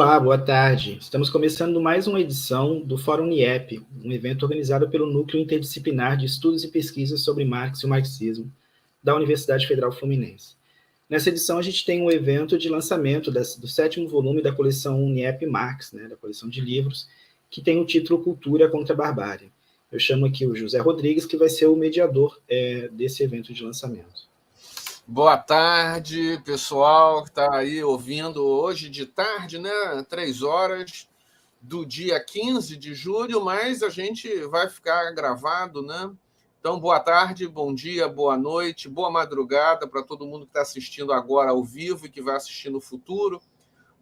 Olá, boa tarde. Estamos começando mais uma edição do Fórum NIEP, um evento organizado pelo Núcleo Interdisciplinar de Estudos e Pesquisas sobre Marx e o Marxismo, da Universidade Federal Fluminense. Nessa edição, a gente tem um evento de lançamento do 7º volume da coleção NIEP Marx, da coleção de livros, que tem o título Cultura contra a Barbárie. Eu chamo aqui o José Rodrigues, que vai ser o mediador desse evento de lançamento. Boa tarde, pessoal que está aí ouvindo hoje de tarde, 3 horas do dia 15 de julho, mas a gente vai ficar gravado, Então, boa tarde, bom dia, boa noite, boa madrugada para todo mundo que está assistindo agora ao vivo e que vai assistir no futuro.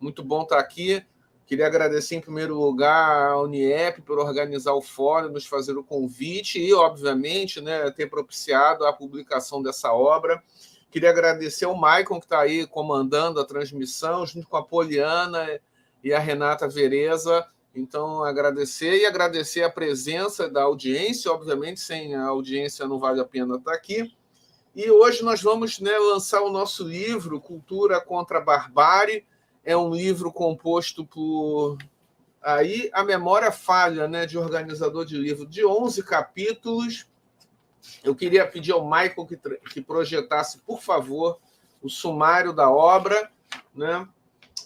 Muito bom estar aqui. Queria agradecer, em primeiro lugar, à Uniep por organizar o fórum, nos fazer o convite e, obviamente, ter propiciado a publicação dessa obra. Queria agradecer ao Maicon, que está aí comandando a transmissão, junto com a Poliana e a Renata Vereza. Então, agradecer a presença da audiência. Obviamente, sem a audiência não vale a pena estar aqui. E hoje nós vamos lançar o nosso livro, Cultura contra a Barbárie. É um livro composto por... Aí a memória falha, de organizador de livro, de 11 capítulos. Eu queria pedir ao Michael que projetasse, por favor, o sumário da obra.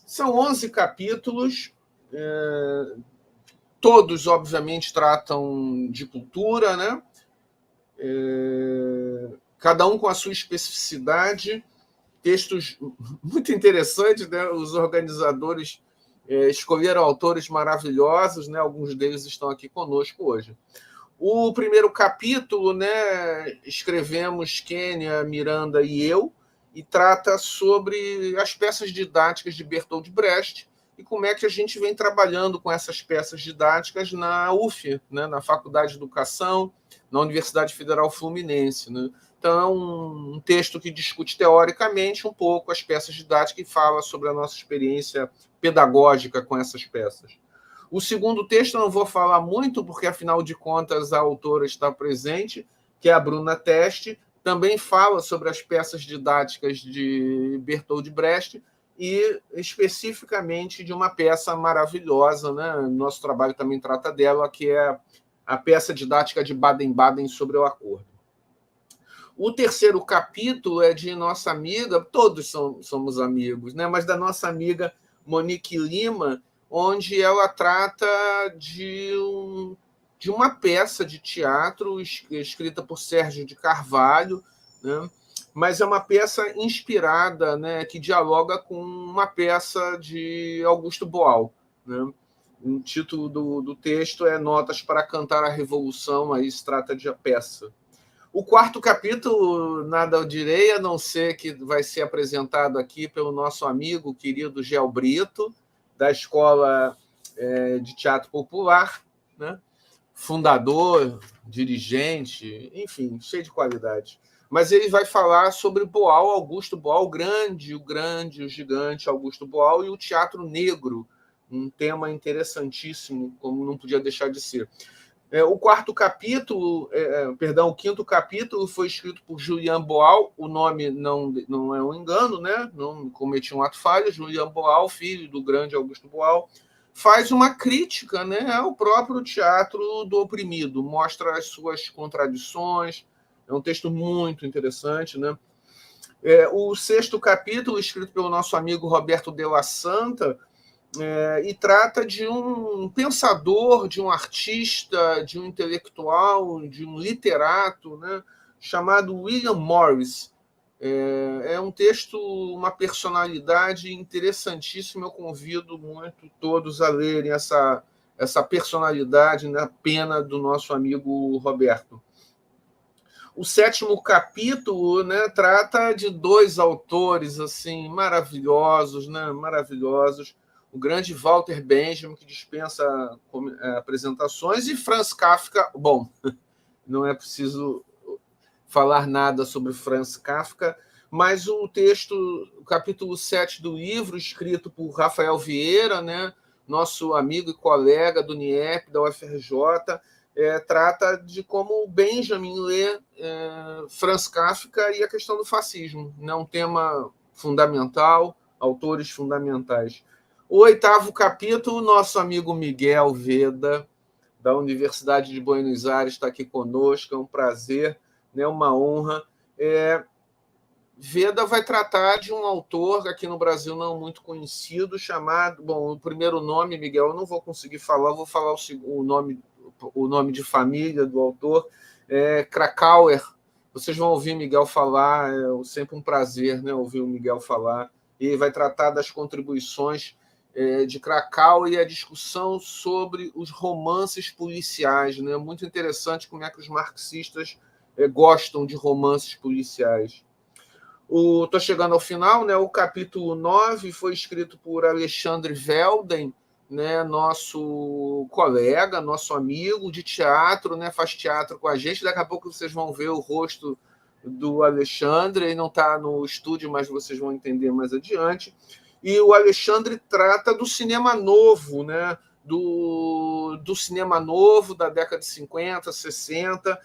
São 11 capítulos, todos, obviamente, tratam de cultura, cada um com a sua especificidade, textos muito interessantes, Os organizadores escolheram autores maravilhosos, alguns deles estão aqui conosco hoje. O primeiro capítulo, escrevemos Kênia, Miranda e eu, e trata sobre as peças didáticas de Bertolt Brecht e como é que a gente vem trabalhando com essas peças didáticas na UF, na Faculdade de Educação, na Universidade Federal Fluminense. Então, é um texto que discute teoricamente um pouco as peças didáticas e fala sobre a nossa experiência pedagógica com essas peças. O segundo texto eu não vou falar muito, porque, afinal de contas, a autora está presente, que é a Bruna Teste, também fala sobre as peças didáticas de Bertolt Brecht e, especificamente, de uma peça maravilhosa, Nosso trabalho também trata dela, que é a peça didática de Baden-Baden sobre o acordo. O terceiro capítulo é de nossa amiga, todos somos amigos, mas da nossa amiga Monique Lima, onde ela trata de uma peça de teatro escrita por Sérgio de Carvalho, mas é uma peça inspirada, que dialoga com uma peça de Augusto Boal. O título do texto é Notas para Cantar a Revolução, aí se trata de a peça. O quarto capítulo, nada eu direi, a não ser que vai ser apresentado aqui pelo nosso amigo querido Gel Brito, da Escola de Teatro Popular, fundador, dirigente, enfim, cheio de qualidade. Mas ele vai falar sobre Boal, Augusto Boal, o gigante Augusto Boal, e o teatro negro, um tema interessantíssimo, como não podia deixar de ser. O quinto capítulo foi escrito por Julian Boal, o nome não é um engano, não cometi um ato falho. Julian Boal, filho do grande Augusto Boal, faz uma crítica, ao próprio teatro do oprimido, mostra as suas contradições. É um texto muito interessante. O sexto capítulo, escrito pelo nosso amigo Roberto de la Santa, e trata de um pensador, de um artista, de um intelectual, de um literato, chamado William Morris. É um texto, uma personalidade interessantíssima. Eu convido muito todos a lerem essa personalidade na pena do nosso amigo Roberto. O sétimo capítulo trata de dois autores assim maravilhosos, maravilhosos. O grande Walter Benjamin, que dispensa apresentações, e Franz Kafka. Bom, não é preciso falar nada sobre Franz Kafka, mas o capítulo 7 do livro, escrito por Rafael Vieira, nosso amigo e colega do NIEP, da UFRJ, trata de como Benjamin lê Franz Kafka e a questão do fascismo. Um tema fundamental, autores fundamentais. O 8º capítulo, nosso amigo Miguel Veda, da Universidade de Buenos Aires, está aqui conosco, é um prazer, né, uma honra. Veda vai tratar de um autor aqui no Brasil não muito conhecido, chamado... Bom, o primeiro nome, Miguel, eu não vou conseguir falar, vou falar o nome de família do autor, Krakauer. Vocês vão ouvir Miguel falar, é sempre um prazer, né, ouvir o Miguel falar. E vai tratar das contribuições de Krakauer e a discussão sobre os romances policiais. Né? Muito interessante como é que os marxistas gostam de romances policiais. Estou chegando ao final, né? O capítulo 9 foi escrito por Alexandre Velden, né? Nosso colega, nosso amigo de teatro, né? Faz teatro com a gente. Daqui a pouco vocês vão ver o rosto do Alexandre. Ele não está no estúdio, mas vocês vão entender mais adiante. E o Alexandre trata do cinema novo, né? Do cinema novo da década de 50, 60,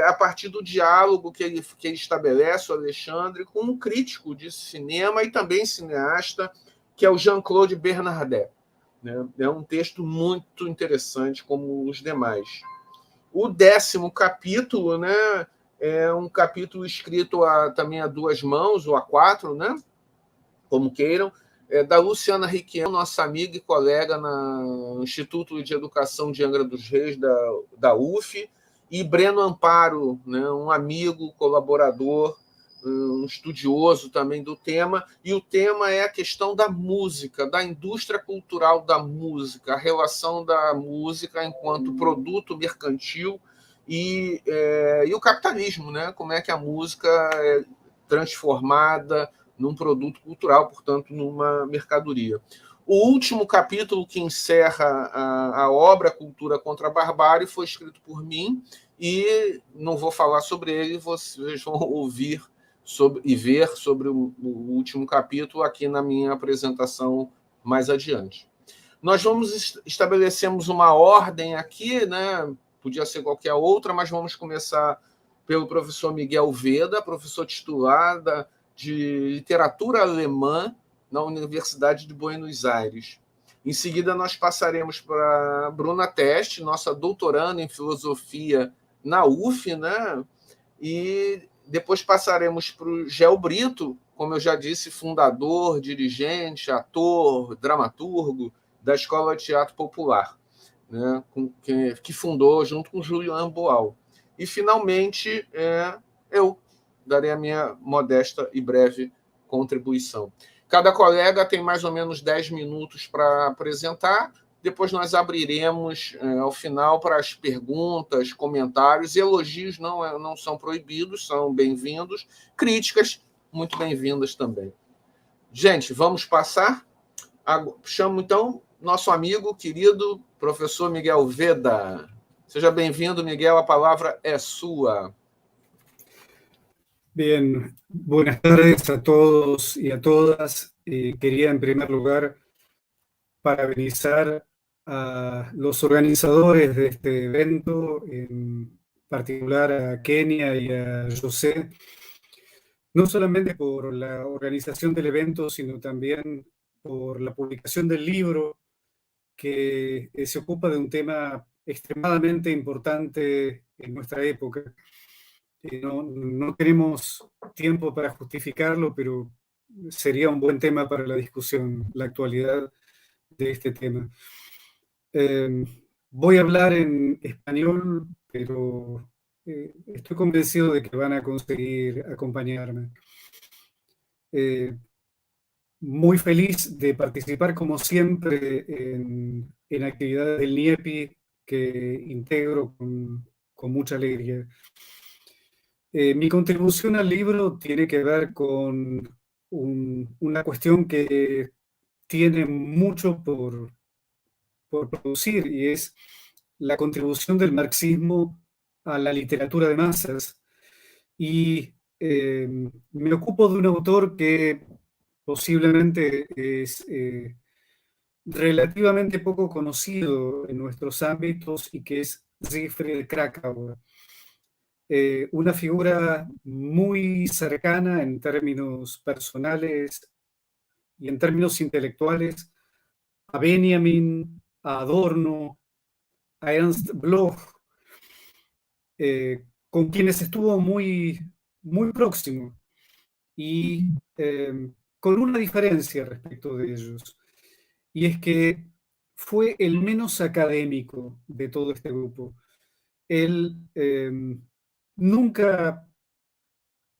a partir do diálogo que ele estabelece, o Alexandre, com um crítico de cinema e também cineasta, que é o Jean-Claude Bernardet. Né? É um texto muito interessante, como os demais. O 10º capítulo, né, é um capítulo escrito também a duas mãos, ou a quatro, né, como queiram, da Luciana Requião, nossa amiga e colega no Instituto de Educação de Angra dos Reis, da UF, e Breno Amparo, né, um amigo, colaborador, um estudioso também do tema, e o tema é a questão da música, da indústria cultural da música, a relação da música enquanto produto mercantil e o capitalismo, né? Como é que a música é transformada num produto cultural, portanto, numa mercadoria. O último capítulo que encerra a obra Cultura contra a Barbárie foi escrito por mim e não vou falar sobre ele, vocês vão ouvir e ver sobre o último capítulo aqui na minha apresentação mais adiante. Nós estabelecemos uma ordem aqui, né? Podia ser qualquer outra, mas vamos começar pelo professor Miguel Veda, professor titular de literatura alemã na Universidade de Buenos Aires. Em seguida, nós passaremos para Bruna Teste, nossa doutoranda em filosofia na UF, né? E depois passaremos para o Gel Brito, como eu já disse, fundador, dirigente, ator, dramaturgo da Escola de Teatro Popular, né? que fundou junto com Julian Boal. E, finalmente, eu darei a minha modesta e breve contribuição. Cada colega tem mais ou menos 10 minutos para apresentar, depois nós abriremos ao final para as perguntas, comentários, e elogios não são proibidos, são bem-vindos, críticas muito bem-vindas também. Gente, vamos passar? Chamo, então, nosso amigo, querido professor Miguel Veda. Seja bem-vindo, Miguel, a palavra é sua. Bien, buenas tardes a todos y a todas. Quería en primer lugar parabenizar a los organizadores de este evento, en particular a Kenia y a José, no solamente por la organización del evento, sino también por la publicación del libro que se ocupa de un tema extremadamente importante en nuestra época. No tenemos tiempo para justificarlo, pero sería un buen tema para la discusión, la actualidad de este tema. Voy a hablar en español, pero estoy convencido de que van a conseguir acompañarme. Muy feliz de participar, como siempre, en actividades del NIEPI que integro con mucha alegría. Mi contribución al libro tiene que ver con una cuestión que tiene mucho por producir, y es la contribución del marxismo a la literatura de masas. Y me ocupo de un autor que posiblemente es relativamente poco conocido en nuestros ámbitos y que es Siegfried Kracauer. Una figura muy cercana en términos personales y en términos intelectuales a Benjamin, a Adorno, a Ernst Bloch, con quienes estuvo muy, muy próximo y con una diferencia respecto de ellos, y es que fue el menos académico de todo este grupo. Él nunca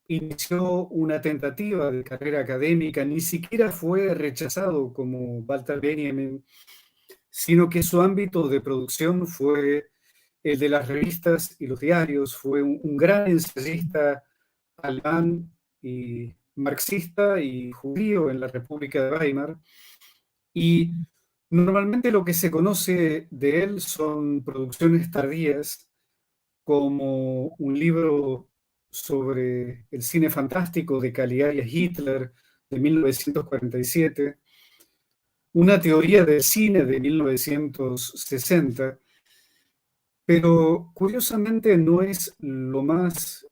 inició una tentativa de carrera académica, ni siquiera fue rechazado como Walter Benjamin, sino que su ámbito de producción fue el de las revistas y los diarios. Fue un gran ensayista alemán y marxista y judío en la República de Weimar. Y normalmente lo que se conoce de él son producciones tardías, como un libro sobre el cine fantástico de Caligari a Hitler de 1947, una teoría del cine de 1960, pero curiosamente no es lo más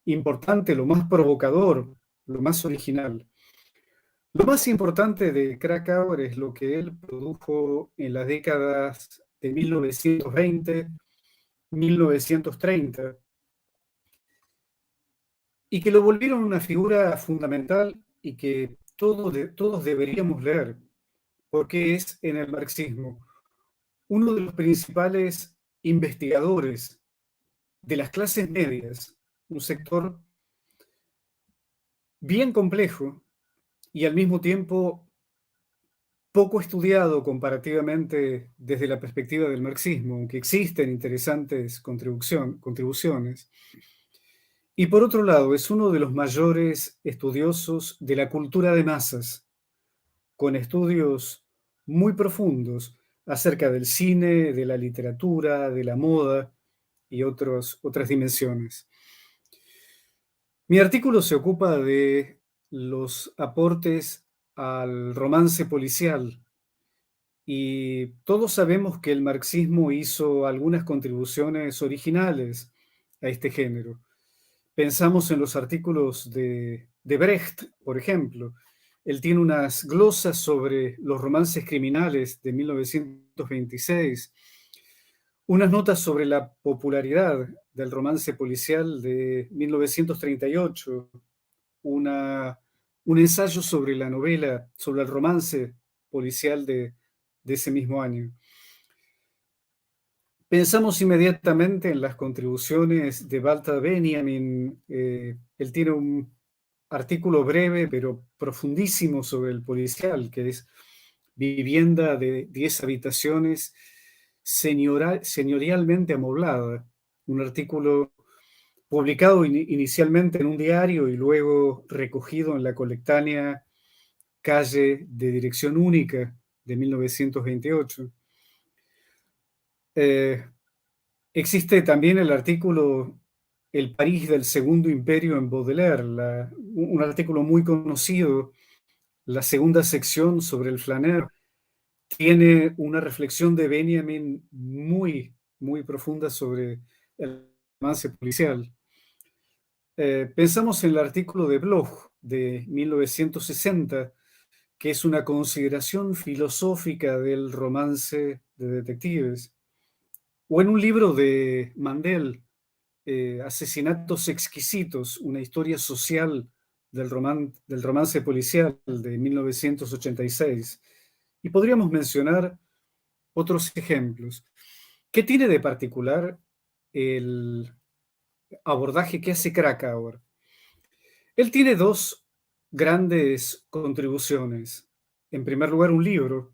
importante, lo más provocador, lo más original. Lo más importante de Krakauer es lo que él produjo en las décadas de 1920, 1930, y que lo volvieron una figura fundamental y que todos deberíamos leer, porque es en el marxismo uno de los principales investigadores de las clases medias, un sector bien complejo y al mismo tiempo poco estudiado comparativamente desde la perspectiva del marxismo, aunque existen interesantes contribuciones. Y por otro lado, es uno de los mayores estudiosos de la cultura de masas, con estudios muy profundos acerca del cine, de la literatura, de la moda y otras dimensiones. Mi artículo se ocupa de los aportes al romance policial, y todos sabemos que el marxismo hizo algunas contribuciones originales a este género. Pensamos en los artículos de Brecht, por ejemplo. Él tiene unas glosas sobre los romances criminales de 1926, unas notas sobre la popularidad del romance policial de 1938, un ensayo sobre la novela, sobre el romance policial de ese mismo año. Pensamos inmediatamente en las contribuciones de Walter Benjamin. Él tiene un artículo breve pero profundísimo sobre el policial, que es Vivienda de 10 habitaciones señorialmente amoblada, un artículo publicado inicialmente en un diario y luego recogido en la colectánea Calle de Dirección Única de 1928. Existe también el artículo El París del Segundo Imperio en Baudelaire, un artículo muy conocido, la segunda sección sobre el flaneur. Tiene una reflexión de Benjamin muy, muy profunda sobre el romance policial. Pensamos en el artículo de Bloch de 1960, que es una consideración filosófica del romance de detectives, o en un libro de Mandel, Asesinatos exquisitos, una historia social del romance policial de 1986. Y podríamos mencionar otros ejemplos. ¿Qué tiene de particular el abordaje que hace Krakauer? Él tiene dos grandes contribuciones. En primer lugar, un libro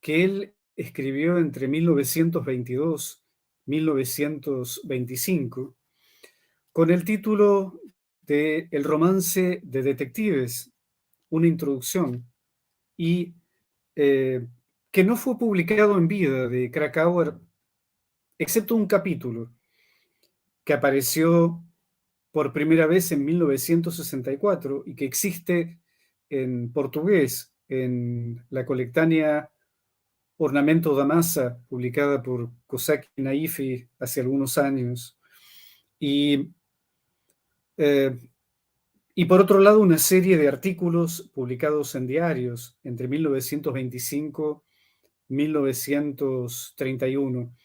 que él escribió entre 1922 y 1925 con el título de El romance de detectives, una introducción, y que no fue publicado en vida de Krakauer, excepto un capítulo que apareció por primera vez en 1964 y que existe en portugués en la colectánea Ornamento da Massa, publicada por Cossack y Naifi hace algunos años. Y por otro lado, una serie de artículos publicados en diarios entre 1925 1931.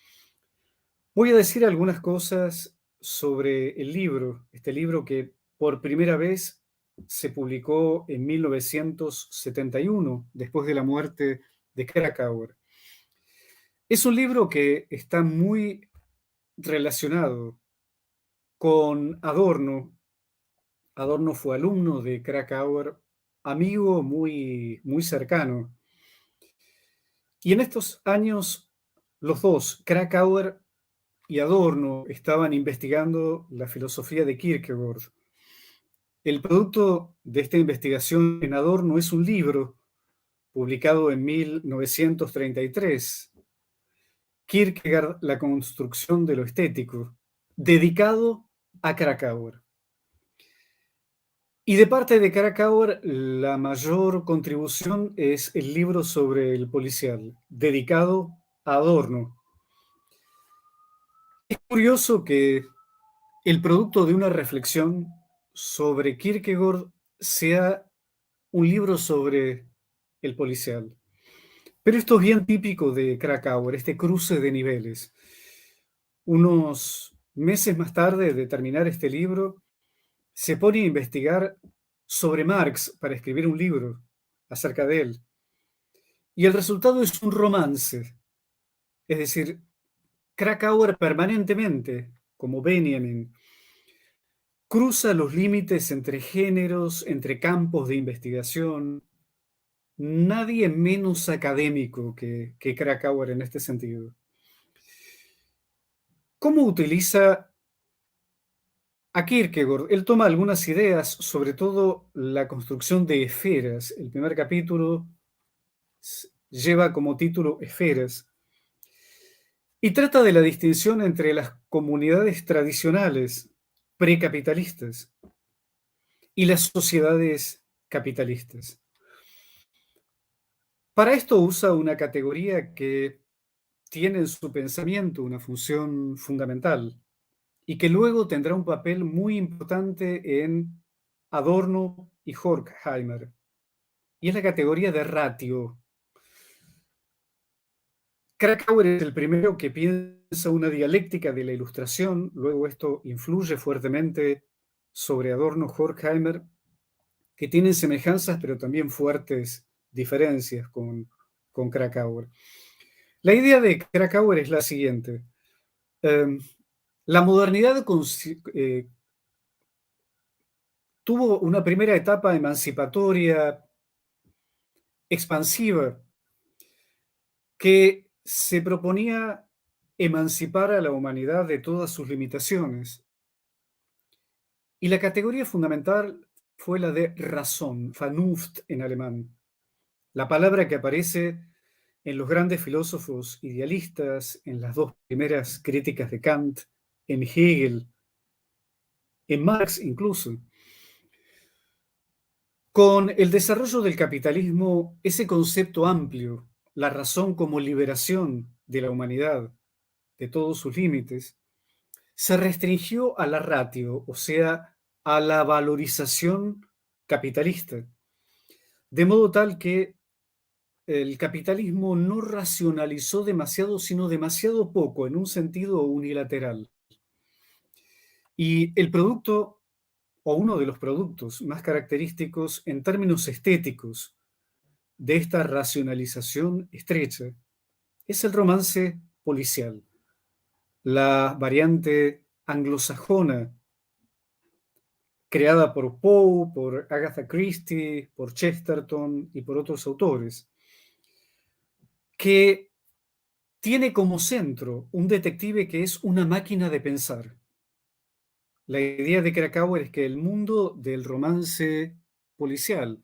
Voy a decir algunas cosas sobre el libro, este libro que por primera vez se publicó en 1971, después de la muerte de Krakauer. Es un libro que está muy relacionado con Adorno. Adorno fue alumno de Krakauer, amigo muy, muy cercano. Y en estos años, los dos, Krakauer y Adorno, estaban investigando la filosofía de Kierkegaard. El producto de esta investigación en Adorno es un libro publicado en 1933, Kierkegaard, la construcción de lo estético, dedicado a Krakauer. Y de parte de Krakauer, la mayor contribución es el libro sobre el policial, dedicado a Adorno. Es curioso que el producto de una reflexión sobre Kierkegaard sea un libro sobre el policial. Pero esto es bien típico de Krakauer, este cruce de niveles. Unos meses más tarde de terminar este libro, se pone a investigar sobre Marx para escribir un libro acerca de él. Y el resultado es un romance. Es decir, Krakauer permanentemente, como Benjamin, cruza los límites entre géneros, entre campos de investigación. Nadie menos académico que Krakauer en este sentido. ¿Cómo utiliza a Kierkegaard? Él toma algunas ideas, sobre todo la construcción de esferas. El primer capítulo lleva como título Esferas y trata de la distinción entre las comunidades tradicionales precapitalistas y las sociedades capitalistas. Para esto usa una categoría que tiene en su pensamiento una función fundamental y que luego tendrá un papel muy importante en Adorno y Horkheimer, y es la categoría de ratio. Krakauer es el primero que piensa una dialéctica de la ilustración, luego esto influye fuertemente sobre Adorno, Horkheimer, que tienen semejanzas pero también fuertes diferencias con Krakauer. La idea de Krakauer es la siguiente. La modernidad tuvo una primera etapa emancipatoria, expansiva, que se proponía emancipar a la humanidad de todas sus limitaciones. Y la categoría fundamental fue la de razón, Vernunft en alemán, la palabra que aparece en los grandes filósofos idealistas, en las dos primeras críticas de Kant, en Hegel, en Marx incluso. Con el desarrollo del capitalismo, ese concepto amplio, la razón como liberación de la humanidad de todos sus límites, se restringió a la ratio, o sea, a la valorización capitalista, de modo tal que el capitalismo no racionalizó demasiado, sino demasiado poco, en un sentido unilateral. Y el producto, o uno de los productos más característicos en términos estéticos de esta racionalización estrecha, es el romance policial, la variante anglosajona creada por Poe, por Agatha Christie, por Chesterton y por otros autores, que tiene como centro un detective que es una máquina de pensar. La idea de Krakauer es que el mundo del romance policial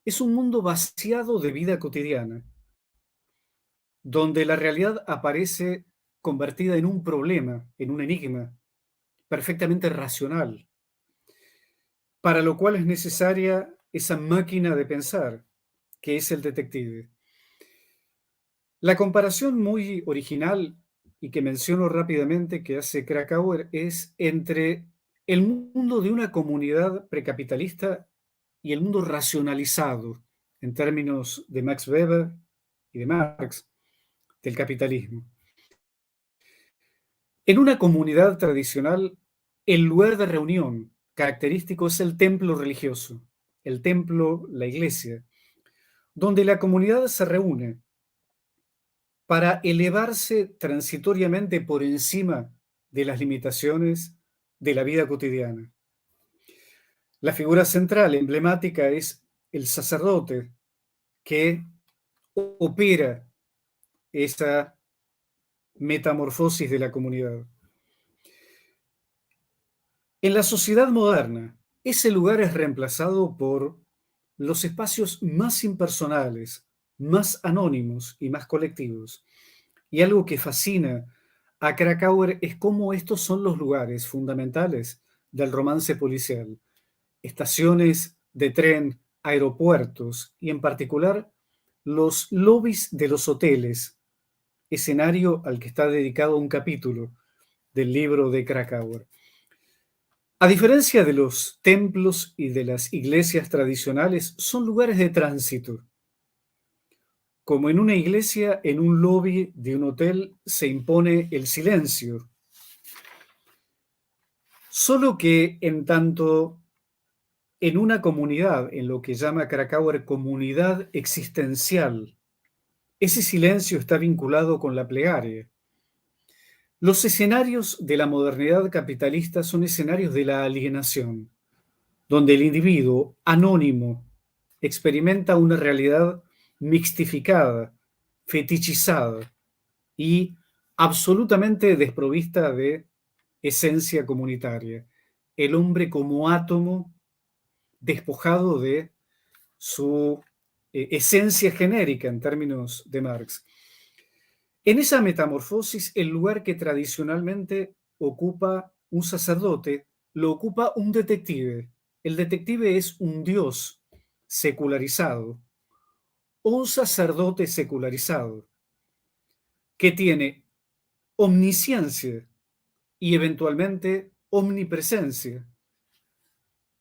es un mundo vaciado de vida cotidiana, donde la realidad aparece convertida en un problema, en un enigma, perfectamente racional, para lo cual es necesaria esa máquina de pensar, que es el detective. La comparación muy original y que menciono rápidamente que hace Krakauer es entre el mundo de una comunidad precapitalista y el mundo racionalizado en términos de Max Weber y de Marx. del capitalismo. En una comunidad tradicional, el lugar de reunión característico es el templo religioso, el templo, la iglesia, donde la comunidad se reúne para elevarse transitoriamente por encima de las limitaciones de la vida cotidiana. La figura central, emblemática, es el sacerdote que opera esa metamorfosis de la comunidad. En la sociedad moderna, ese lugar es reemplazado por los espacios más impersonales, más anónimos y más colectivos. Y algo que fascina a Krakauer es cómo estos son los lugares fundamentales del romance policial. Estaciones de tren, aeropuertos y en particular los lobbies de los hoteles, escenario al que está dedicado un capítulo del libro de Krakauer. A diferencia de los templos y de las iglesias tradicionales, son lugares de tránsito. Como en una iglesia, en un lobby de un hotel se impone el silencio. Solo que en tanto en una comunidad, en lo que llama Krakauer comunidad existencial, ese silencio está vinculado con la plegaria. Los escenarios de la modernidad capitalista son escenarios de la alienación, donde el individuo anónimo experimenta una realidad mixtificada, fetichizada y absolutamente desprovista de esencia comunitaria. El hombre como átomo despojado de su esencia genérica en términos de Marx. En esa metamorfosis, el lugar que tradicionalmente ocupa un sacerdote, lo ocupa un detective. El detective es un dios secularizado o un sacerdote secularizado que tiene omnisciencia y eventualmente omnipresencia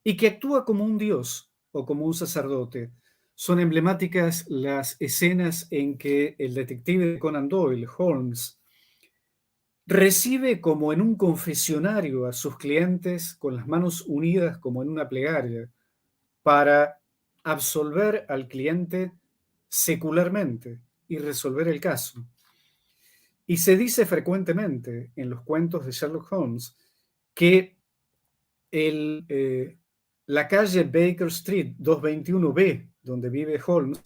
y que actúa como un dios o como un sacerdote. Son emblemáticas las escenas en que el detective de Conan Doyle, Holmes, recibe como en un confesionario a sus clientes con las manos unidas como en una plegaria para absolver al cliente secularmente y resolver el caso. Y se dice frecuentemente en los cuentos de Sherlock Holmes que la calle Baker Street 221B, donde vive Holmes,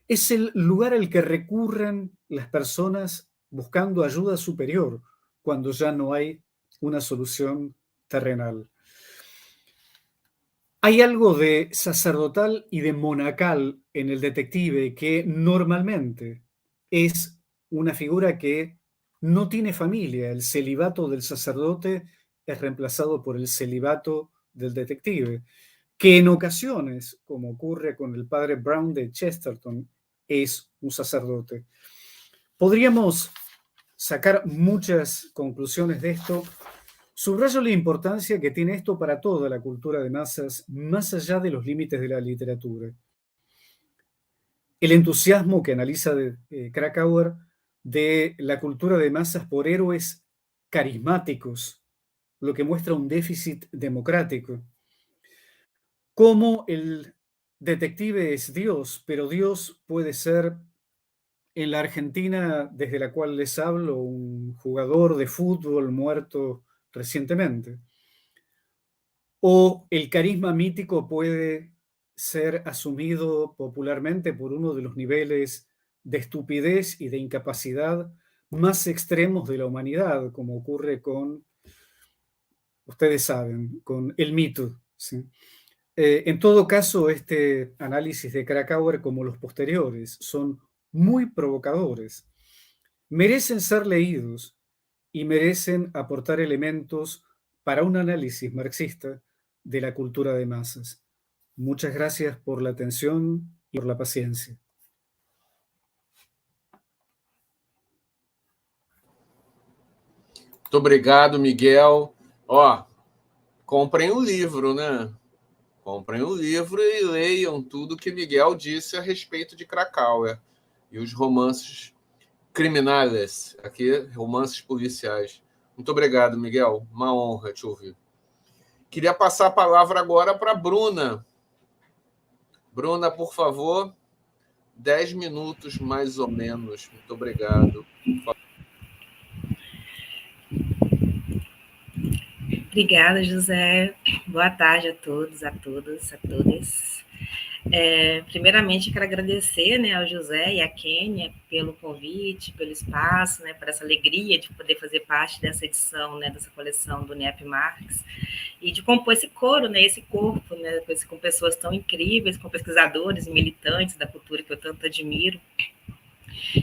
es el lugar al que recurren las personas buscando ayuda superior cuando ya no hay una solución terrenal. Hay algo de sacerdotal y de monacal en el detective que normalmente es una figura que no tiene familia. El celibato del sacerdote es reemplazado por el celibato del detective, que en ocasiones, como ocurre con el padre Brown de Chesterton, es un sacerdote. Podríamos sacar muchas conclusiones de esto. Subrayo la importancia que tiene esto para toda la cultura de masas, más allá de los límites de la literatura. El entusiasmo que analiza Krakauer de la cultura de masas por héroes carismáticos, lo que muestra un déficit democrático. Cómo el detective es Dios, pero Dios puede ser, en la Argentina desde la cual les hablo, un jugador de fútbol muerto recientemente. O el carisma mítico puede ser asumido popularmente por uno de los niveles de estupidez y de incapacidad más extremos de la humanidad, como ocurre con, ustedes saben, con el mito, ¿sí? En todo caso, este análisis de Krakauer, como los posteriores, son muy provocadores. Merecen ser leídos y merecen aportar elementos para un análisis marxista de la cultura de masas. Muchas gracias por la atención y por la paciencia. Muito obrigado, Miguel. Ó, comprem o livro, né? Comprem o livro e leiam tudo que Miguel disse a respeito de Krakauer e os romances criminales, aqui, romances policiais. Muito obrigado, Miguel. Uma honra te ouvir. Queria passar a palavra agora para a Bruna. Bruna, por favor, 10 minutos mais ou menos. Muito obrigado. Obrigada, José. Boa tarde a todos, a todas, a todas. Primeiramente, quero agradecer, né, ao José e à Kênia pelo convite, pelo espaço, né, por essa alegria de poder fazer parte dessa edição, né, dessa coleção do NIEP Marx, e de compor esse coro, né, esse corpo, né, com pessoas tão incríveis, com pesquisadores e militantes da cultura que eu tanto admiro.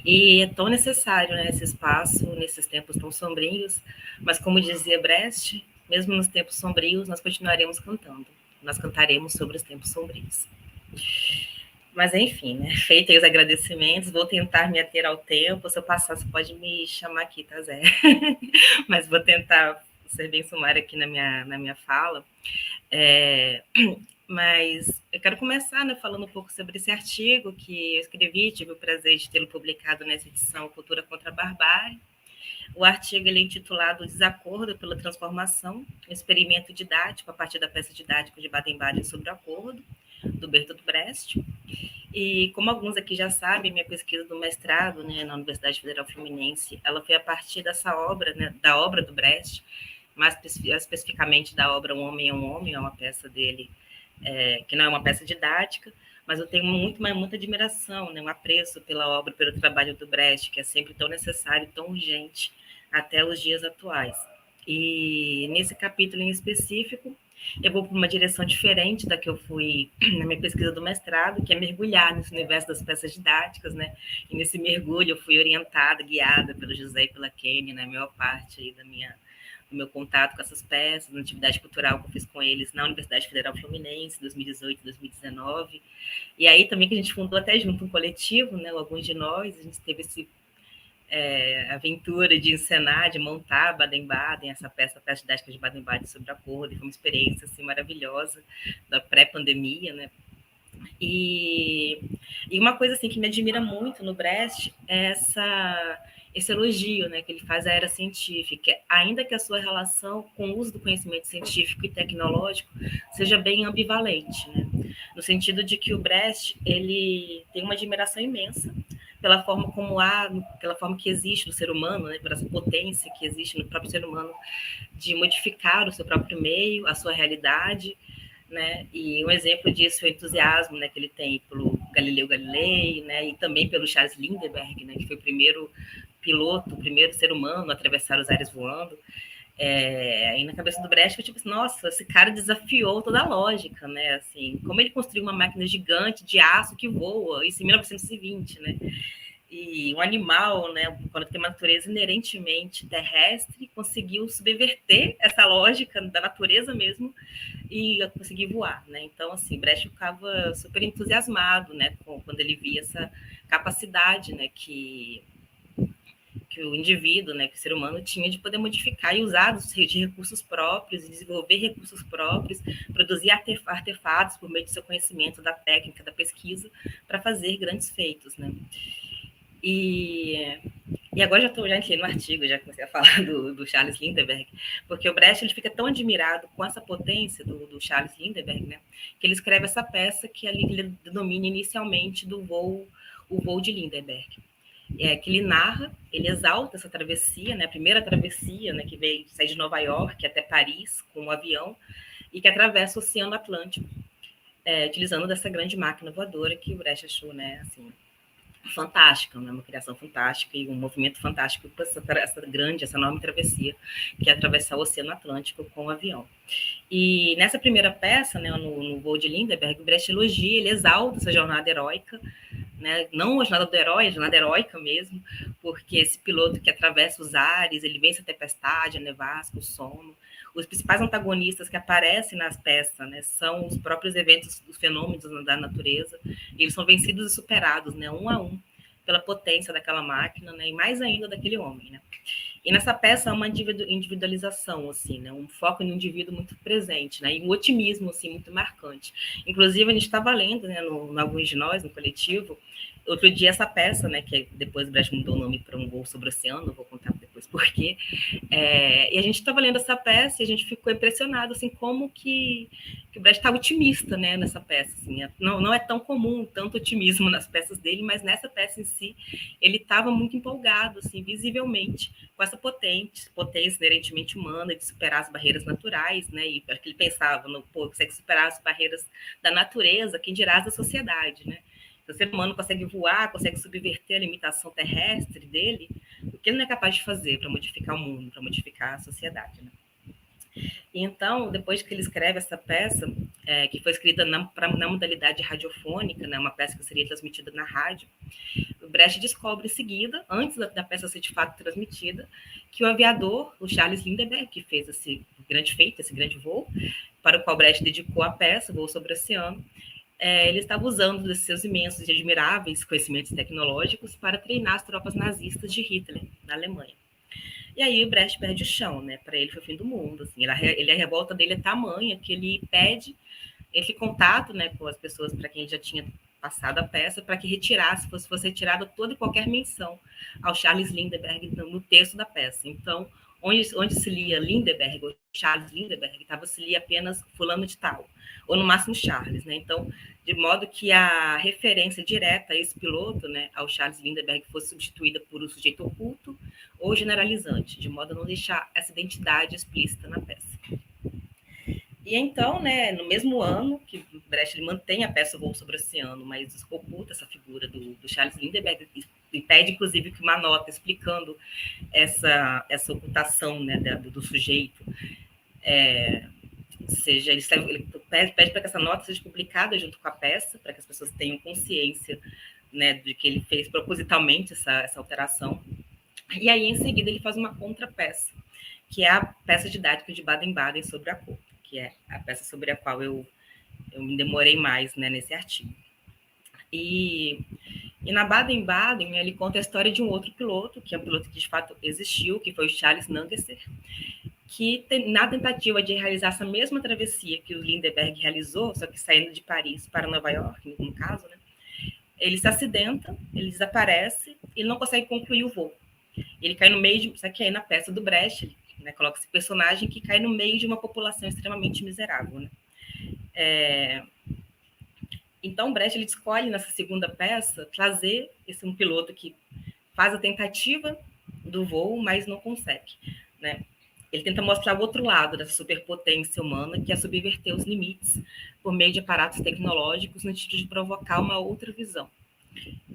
E é tão necessário, né, esse espaço nesses tempos tão sombrios, mas como dizia Brecht, mesmo nos tempos sombrios, nós continuaremos cantando, nós cantaremos sobre os tempos sombrios. Mas, enfim, né? Feitos os agradecimentos, vou tentar me ater ao tempo. Se eu passar, você pode me chamar aqui, tá, Zé? Mas vou tentar ser bem sumária aqui na minha fala. Mas eu quero começar, né, falando um pouco sobre esse artigo que eu escrevi, tive o prazer de tê-lo publicado nessa edição Cultura contra a Barbárie. O artigo ele é intitulado Desacordo pela Transformação, um experimento didático a partir da peça didática de Baden-Baden sobre o acordo, do Bertolt Brecht. E como alguns aqui já sabem, minha pesquisa do mestrado, né, na Universidade Federal Fluminense, ela foi a partir dessa obra, né, da obra do Brecht, mais especificamente da obra Um Homem é um Homem, é uma peça dele, que não é uma peça didática, mas eu tenho muita admiração, né, um apreço pela obra, pelo trabalho do Brecht, que é sempre tão necessário, tão urgente, até os dias atuais. E nesse capítulo em específico, eu vou para uma direção diferente da que eu fui na minha pesquisa do mestrado, que é mergulhar nesse universo das peças didáticas, né? E nesse mergulho eu fui orientada, guiada pelo José e pela Kênia, na maior parte aí do meu contato com essas peças, na atividade cultural que eu fiz com eles na Universidade Federal Fluminense, 2018, 2019. E aí também que a gente fundou até junto um coletivo, né? Alguns de nós, a gente teve esse aventura de encenar, de montar Baden-Baden, essa peça didática de Baden-Baden sobre acordo, e foi uma experiência assim, maravilhosa da pré-pandemia, né? E uma coisa assim que me admira muito no Brecht é esse elogio, né, que ele faz à era científica, ainda que a sua relação com o uso do conhecimento científico e tecnológico seja bem ambivalente, né? No sentido de que o Brecht ele tem uma admiração imensa pela forma pela forma que existe no ser humano, né, por essa potência que existe no próprio ser humano de modificar o seu próprio meio, a sua realidade, né? E um exemplo disso é o entusiasmo, né, que ele tem pelo Galileu Galilei, né, e também pelo Charles Lindbergh, né, que foi o primeiro piloto, o primeiro ser humano a atravessar os ares voando. Aí na cabeça do Brecht foi tipo assim, nossa, esse cara desafiou toda a lógica, né? Assim, como ele construiu uma máquina gigante de aço que voa, isso em 1920, né? E um animal, né, quando tem uma natureza inerentemente terrestre, conseguiu subverter essa lógica da natureza mesmo e conseguir voar, né? Então, assim, Brecht ficava super entusiasmado, né, quando ele via essa capacidade, né, que o indivíduo, né, que o ser humano tinha de poder modificar e usar de recursos próprios, desenvolver recursos próprios, produzir artefatos por meio do seu conhecimento da técnica, da pesquisa, para fazer grandes feitos, né? E agora já entrei no artigo, já comecei a falar do Charles Lindbergh, porque o Brecht ele fica tão admirado com essa potência do Charles Lindbergh, né, que ele escreve essa peça que ele denomina inicialmente o voo de Lindbergh. Que ele narra, ele exalta essa travessia, né, a primeira travessia, né, que sai de Nova York até Paris com um avião e que atravessa o Oceano Atlântico, utilizando dessa grande máquina voadora que o Brecht achou, né, assim, fantástica, né, uma criação fantástica e um movimento fantástico para essa enorme travessia que é atravessar o Oceano Atlântico com o avião. E nessa primeira peça, né, no voo de Lindbergh, o Brecht elogia, ele exalta essa jornada heróica, né? Não a jornada do herói, a jornada heróica mesmo, porque esse piloto que atravessa os ares, ele vence a tempestade, a nevasca, o sono. Os principais antagonistas que aparecem nas peças, né, são os próprios eventos, os fenômenos da natureza, e eles são vencidos e superados, né, um a um, pela potência daquela máquina, né, e mais ainda daquele homem, né. E nessa peça há uma individualização, assim, né? Um foco no indivíduo muito presente, né? E um otimismo, assim, muito marcante. Inclusive, a gente estava lendo, né, no Alguns de Nós, no coletivo, outro dia essa peça, né, que depois o Brecht mudou o nome para Um Voo sobre o Oceano, vou contar depois por quê. E a gente estava lendo essa peça e a gente ficou impressionado, assim, como que o Brecht está otimista, né, nessa peça. Assim, não é tão comum tanto otimismo nas peças dele, mas nessa peça em si, ele estava muito empolgado, assim, visivelmente, com essa potência inerentemente humana de superar as barreiras naturais, né, e ele pensava, consegue superar as barreiras da natureza, quem dirá as da sociedade, né. Se o ser humano consegue voar, consegue subverter a limitação terrestre dele, o que ele não é capaz de fazer para modificar o mundo, para modificar a sociedade, né? E então, depois que ele escreve essa peça, que foi escrita na modalidade radiofônica, né, uma peça que seria transmitida na rádio, o Brecht descobre em seguida, antes da peça ser de fato transmitida, que o aviador, o Charles Lindbergh, que fez esse grande feito, esse grande voo, para o qual Brecht dedicou a peça, Voo sobre o Oceano, ele estava usando os seus imensos e admiráveis conhecimentos tecnológicos para treinar as tropas nazistas de Hitler, na Alemanha. E aí o Brecht perde o chão, né? Para ele foi o fim do mundo. Assim. A revolta dele é tamanha que ele pede esse contato, né, com as pessoas para quem ele já tinha passado a peça, para que retirasse, fosse retirada toda e qualquer menção ao Charles Lindbergh no texto da peça. Então, onde se lia Lindbergh, ou Charles Lindbergh, se lia apenas fulano de tal, ou no máximo Charles, né? Então, de modo que a referência direta a esse piloto, né, ao Charles Lindbergh, fosse substituída por um sujeito oculto ou generalizante, de modo a não deixar essa identidade explícita na peça. E então, né, no mesmo ano que Brecht ele mantém a peça Voo sobre o Oceano, mas oculta essa figura do Charles Lindbergh e pede, inclusive, que uma nota explicando essa ocultação, né, do sujeito seja, ele pede para que essa nota seja publicada junto com a peça, para que as pessoas tenham consciência, né, de que ele fez propositalmente essa alteração. E aí, em seguida, ele faz uma contrapeça, que é a peça didática de Baden-Baden sobre a cor, que é a peça sobre a qual eu me demorei mais, né, nesse artigo. E na Baden-Baden, ele conta a história de um outro piloto, que é um piloto que de fato existiu, que foi o Charles Nungesser, que na tentativa de realizar essa mesma travessia que o Lindbergh realizou, só que saindo de Paris para Nova York, no caso, né, ele se acidenta, ele desaparece, ele não consegue concluir o voo. Ele cai no meio de... Isso aqui aí na peça do Brecht, né, coloca esse personagem que cai no meio de uma população extremamente miserável, né? Então, Brecht ele escolhe, nessa segunda peça, trazer um piloto que faz a tentativa do voo, mas não consegue, né? Ele tenta mostrar o outro lado dessa superpotência humana, que é subverter os limites por meio de aparatos tecnológicos no sentido de provocar uma outra visão.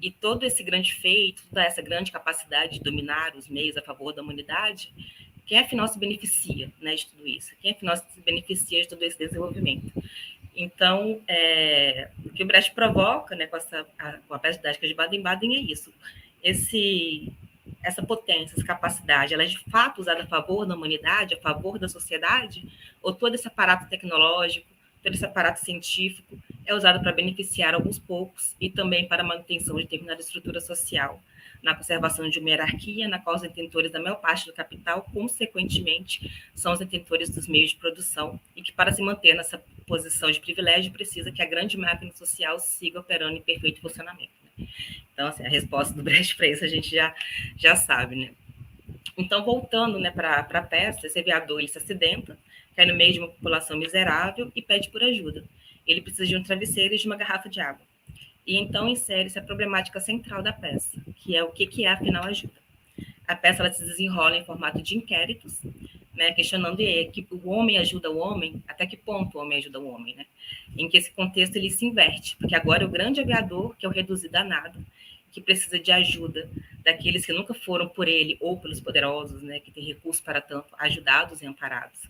E todo esse grande feito, toda essa grande capacidade de dominar os meios a favor da humanidade, quem afinal se beneficia, né, de tudo isso? Quem afinal se beneficia de todo esse desenvolvimento? Então, o que o Brecht provoca, né, com a peça didática de Baden-Baden é isso. Essa potência, essa capacidade, ela é de fato usada a favor da humanidade, a favor da sociedade, ou todo esse aparato tecnológico, todo esse aparato científico é usado para beneficiar alguns poucos e também para a manutenção de determinada estrutura social, na conservação de uma hierarquia na qual os detentores da maior parte do capital, consequentemente, são os detentores dos meios de produção e que, para se manter nessa posição de privilégio, precisa que a grande máquina social siga operando em perfeito funcionamento. Né? Então, assim, a resposta do Brecht para isso a gente já sabe, né? Então, voltando, né, para a peça, esse aviador ele se acidenta, cai no meio de uma população miserável e pede por ajuda. Ele precisa de um travesseiro e de uma garrafa de água. E então insere-se a problemática central da peça, que é o que é, afinal, ajuda. A peça ela se desenrola em formato de inquéritos, né, questionando que o homem ajuda o homem, até que ponto o homem ajuda o homem, né? Em que esse contexto ele se inverte, porque agora é o grande aviador, que é o reduzido a nada, que precisa de ajuda daqueles que nunca foram por ele ou pelos poderosos, né, que têm recursos para tanto, ajudados e amparados.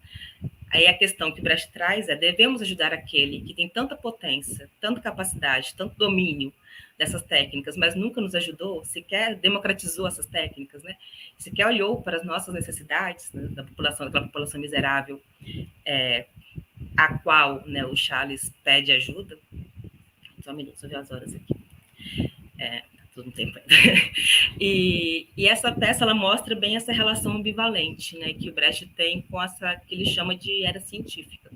Aí a questão que o Brecht traz é: devemos ajudar aquele que tem tanta potência, tanta capacidade, tanto domínio dessas técnicas, mas nunca nos ajudou, sequer democratizou essas técnicas, né? Sequer olhou para as nossas necessidades, né, daquela população miserável, a qual, né, o Charles pede ajuda. Só um minuto, deixa eu ver as horas aqui. todo um tempo. E essa peça, ela mostra bem essa relação ambivalente, né, que o Brecht tem com essa que ele chama de era científica.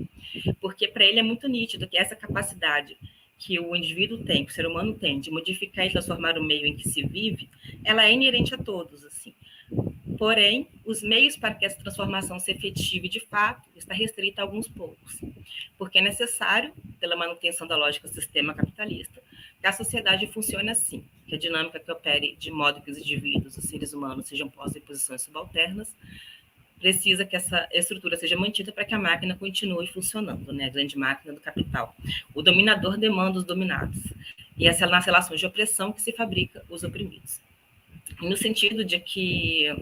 Porque para ele é muito nítido que essa capacidade que o indivíduo tem, que o ser humano tem, de modificar e transformar o meio em que se vive, ela é inerente a todos, assim. Porém, os meios para que essa transformação se efetive de fato está restrita a alguns poucos, porque é necessário, pela manutenção da lógica do sistema capitalista, que a sociedade funcione assim, que a dinâmica que opere de modo que os indivíduos, os seres humanos, sejam postos em posições subalternas, precisa que essa estrutura seja mantida para que a máquina continue funcionando, né? A grande máquina do capital. O dominador demanda os dominados. E essa é nas relações de opressão que se fabrica os oprimidos. E no sentido de que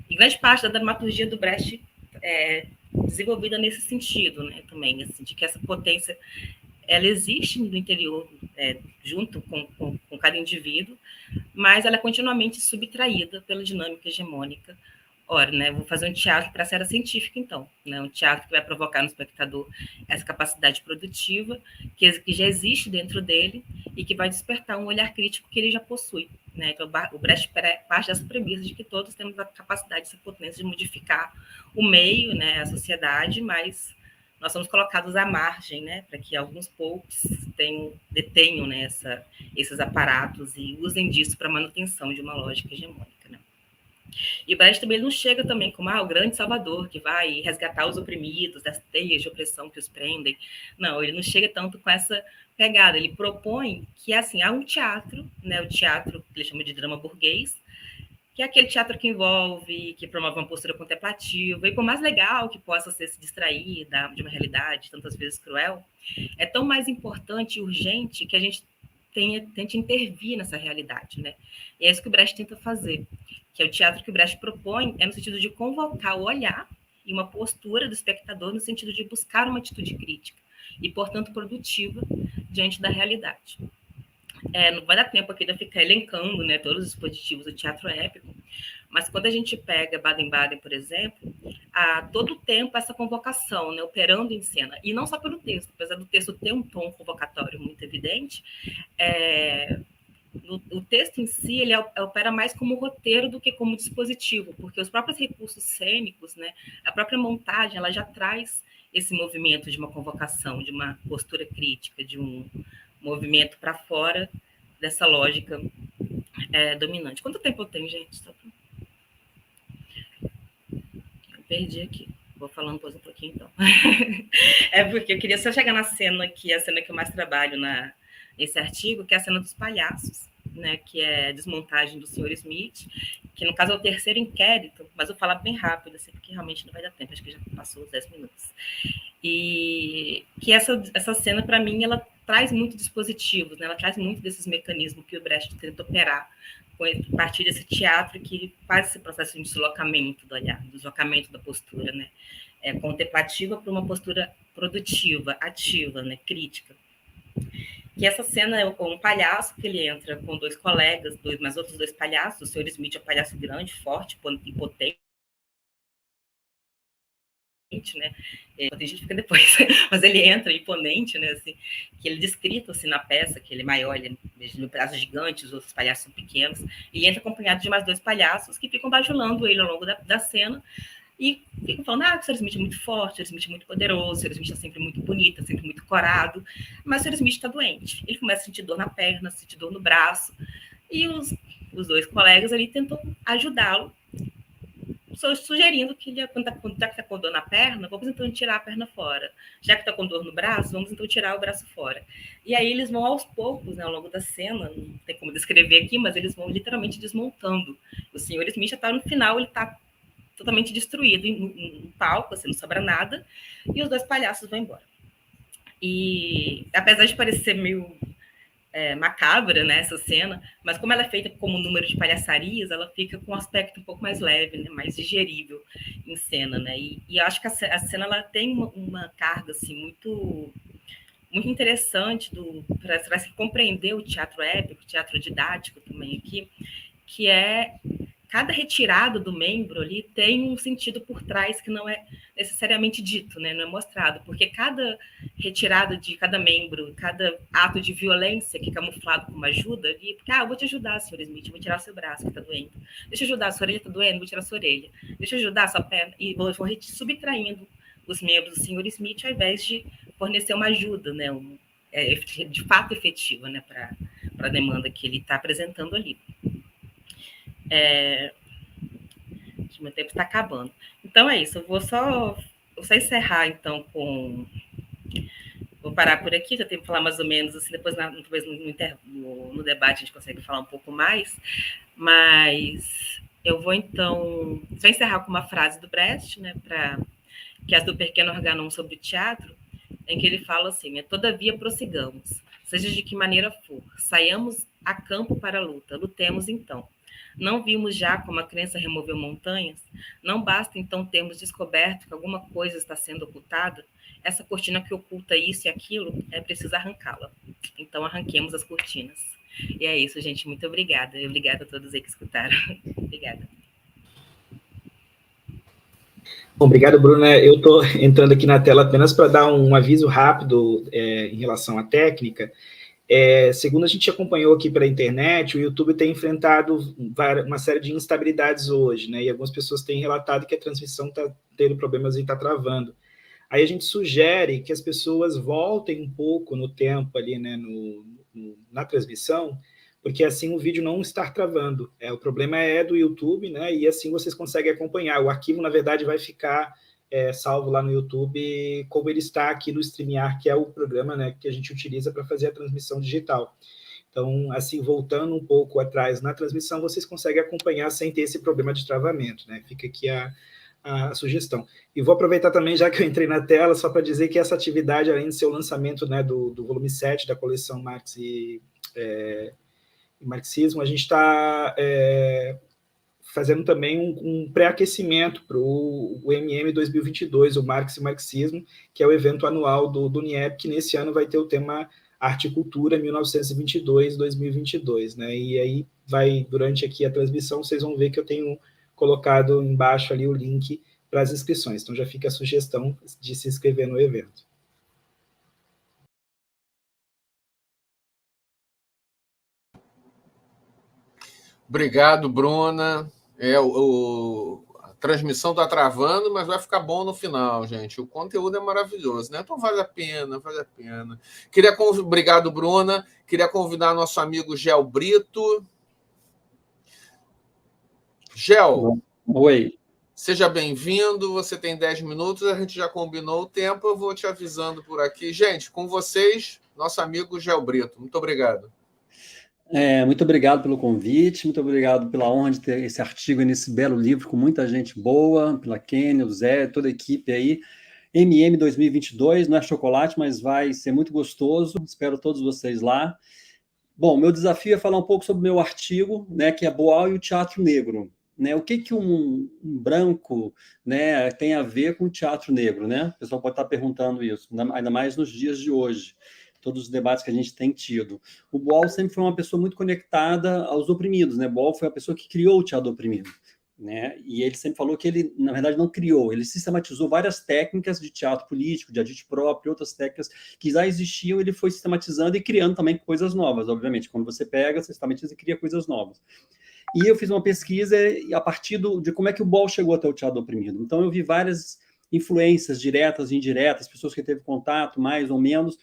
e grande parte da dramaturgia do Brecht é desenvolvida nesse sentido, né? Também, assim, de que essa potência ela existe no interior, junto com cada indivíduo, mas ela é continuamente subtraída pela dinâmica hegemônica. Ora, né, vou fazer um teatro para a era científica, então, né, um teatro que vai provocar no espectador essa capacidade produtiva que já existe dentro dele e que vai despertar um olhar crítico que ele já possui. Né? Então, o Brecht parte dessa premissa de que todos temos a capacidade, essa potência de modificar o meio, né, a sociedade, mas nós somos colocados à margem, né, para que alguns poucos detenham, né, esses aparatos e usem disso para a manutenção de uma lógica hegemônica. Né? E o Brecht também não chega também como o grande salvador que vai resgatar os oprimidos das teias de opressão que os prendem. Não, ele não chega tanto com essa pegada. Ele propõe que assim, há um teatro, né, o teatro que ele chama de drama burguês, que é aquele teatro que envolve, que promove uma postura contemplativa, e por mais legal que possa ser se distrair de uma realidade tantas vezes cruel, é tão mais importante e urgente que a gente tente intervir nessa realidade, né? E é isso que o Brecht tenta fazer, que é o teatro que o Brecht propõe, é no sentido de convocar o olhar e uma postura do espectador no sentido de buscar uma atitude crítica e, portanto, produtiva diante da realidade. Não vai dar tempo aqui de eu ficar elencando, né, todos os dispositivos do teatro épico, mas quando a gente pega Baden-Baden, por exemplo, há todo o tempo essa convocação, né, operando em cena, e não só pelo texto, apesar do texto ter um tom convocatório muito evidente, o texto em si ele opera mais como roteiro do que como dispositivo, porque os próprios recursos cênicos, né, a própria montagem, ela já traz esse movimento de uma convocação, de uma postura crítica, de um movimento para fora dessa lógica dominante. Quanto tempo eu tenho, gente? Eu perdi aqui. Vou falando depois um pouquinho, então. É porque eu queria só chegar na cena que é a cena que eu mais trabalho nesse artigo, que é a cena dos palhaços, né, que é a desmontagem do Sr. Smith, que no caso é o terceiro inquérito, mas eu vou falar bem rápido, assim, porque realmente não vai dar tempo, acho que já passou os 10 minutos. E que essa cena, para mim, ela traz muito dispositivos, né? Ela traz muito desses mecanismos que o Brecht tenta operar a partir desse teatro que faz esse processo de deslocamento do olhar, deslocamento da postura, né? Contemplativa para uma postura produtiva, ativa, né? Crítica. Que essa cena é um palhaço que ele entra com dois colegas, mais outros dois palhaços. O Sr. Smith é um palhaço grande, forte, impotente, né? Tem gente que fica depois, mas ele entra imponente, né? Assim, que ele é descrito assim, na peça, que ele é maior, ele é um palhaço gigante, os outros palhaços são pequenos, e entra acompanhado de mais dois palhaços que ficam bajulando ele ao longo da cena e ficam falando, o Sr. Smith é muito forte, o Sr. Smith é muito poderoso, o Sr. Smith é sempre muito bonito, sempre muito corado, mas o Sr. Smith está doente. Ele começa a sentir dor na perna, sentir dor no braço, e os dois colegas ali tentam ajudá-lo, sugerindo que ele, já que está com dor na perna, vamos então tirar a perna fora. Já que está com dor no braço, vamos então tirar o braço fora. E aí eles vão aos poucos, né, ao longo da cena, não tem como descrever aqui, mas eles vão literalmente desmontando. O Sr. Smith já está no final, ele está totalmente destruído em palco, assim, não sobra nada, e os dois palhaços vão embora. E apesar de parecer meio macabra, né, essa cena, mas como ela é feita como número de palhaçarias, ela fica com um aspecto um pouco mais leve, né, mais digerível em cena, né, e eu acho que a cena ela tem uma carga assim muito interessante para se compreender o teatro épico, o teatro didático também aqui, que é cada retirada do membro ali tem um sentido por trás que não é necessariamente dito, né? Não é mostrado, porque cada retirada de cada membro, cada ato de violência que é camuflado como ajuda ali, porque, eu vou te ajudar, senhor Smith, vou tirar seu braço que está doendo. Deixa eu ajudar, a sua orelha está doendo, vou tirar sua orelha. Deixa eu ajudar a sua perna, e vou subtraindo os membros do senhor Smith ao invés de fornecer uma ajuda, né? De fato efetiva, né? Para a demanda que ele está apresentando ali. Meu tempo está acabando. Então é isso, eu vou só encerrar, então, Vou parar por aqui, já tenho que falar mais ou menos, assim, depois talvez no debate a gente consegue falar um pouco mais, mas eu vou, então, só encerrar com uma frase do Brecht, né, que é do Pequeno Organon sobre o teatro, em que ele fala assim, né, todavia prossigamos, seja de que maneira for, saiamos a campo para a luta, lutemos então. Não vimos já como a crença removeu montanhas? Não basta, então, termos descoberto que alguma coisa está sendo ocultada? Essa cortina que oculta isso e aquilo, é preciso arrancá-la. Então, arranquemos as cortinas. E é isso, gente. Muito obrigada. E obrigada a todos aí que escutaram. Obrigada. Bom, obrigado, Bruna. Eu estou entrando aqui na tela apenas para dar um aviso rápido em relação à técnica. Segundo a gente acompanhou aqui pela internet, o YouTube tem enfrentado uma série de instabilidades hoje, né? E algumas pessoas têm relatado que a transmissão está tendo problemas e está travando. Aí a gente sugere que as pessoas voltem um pouco no tempo ali, né, na transmissão, porque assim o vídeo não está travando. O problema é do YouTube, né? E assim vocês conseguem acompanhar. O arquivo, na verdade, vai ficar salvo lá no YouTube, como ele está aqui no StreamYard, que é o programa, né, que a gente utiliza para fazer a transmissão digital. Então, assim, voltando um pouco atrás na transmissão, vocês conseguem acompanhar sem ter esse problema de travamento, né? Fica aqui a sugestão. E vou aproveitar também, já que eu entrei na tela, só para dizer que essa atividade, além de ser o lançamento, né, do volume 7 da coleção Marx e Marxismo, a gente está fazendo também um pré-aquecimento para o MM 2022, o Marx e Marxismo, que é o evento anual do NIEP, que nesse ano vai ter o tema Arte e Cultura 1922-2022, né? E aí durante aqui a transmissão, vocês vão ver que eu tenho colocado embaixo ali o link para as inscrições. Então já fica a sugestão de se inscrever no evento. Obrigado, Bruna. A transmissão está travando, mas vai ficar bom no final, gente. O conteúdo é maravilhoso, né? Então vale a pena, vale a pena. Obrigado, Bruna. Queria convidar nosso amigo Gel Brito. Gel. Oi. Seja bem-vindo. Você tem 10 minutos, a gente já combinou o tempo, eu vou te avisando por aqui. Gente, com vocês, nosso amigo Gel Brito. Muito obrigado. Muito obrigado pelo convite, muito obrigado pela honra de ter esse artigo nesse belo livro com muita gente boa, pela Kênia, o Zé, toda a equipe aí. MM 2022, não é chocolate, mas vai ser muito gostoso, espero todos vocês lá. Bom, meu desafio é falar um pouco sobre o meu artigo, né, que é Boal e o Teatro Negro. Né? O que um branco, né, tem a ver com o teatro negro? Né? O pessoal pode estar perguntando isso, ainda mais nos dias de hoje. Todos os debates que a gente tem tido. O Boal sempre foi uma pessoa muito conectada aos oprimidos, né? Boal foi a pessoa que criou o teatro oprimido, né? E ele sempre falou que ele, na verdade, não criou, ele sistematizou várias técnicas de teatro político, de agite-próprio, outras técnicas que já existiam, ele foi sistematizando e criando também coisas novas, obviamente. Quando você pega, você sistematiza e cria coisas novas. E eu fiz uma pesquisa a partir de como é que o Boal chegou até o teatro oprimido. Então, eu vi várias influências diretas e indiretas, pessoas que teve contato, mais ou menos.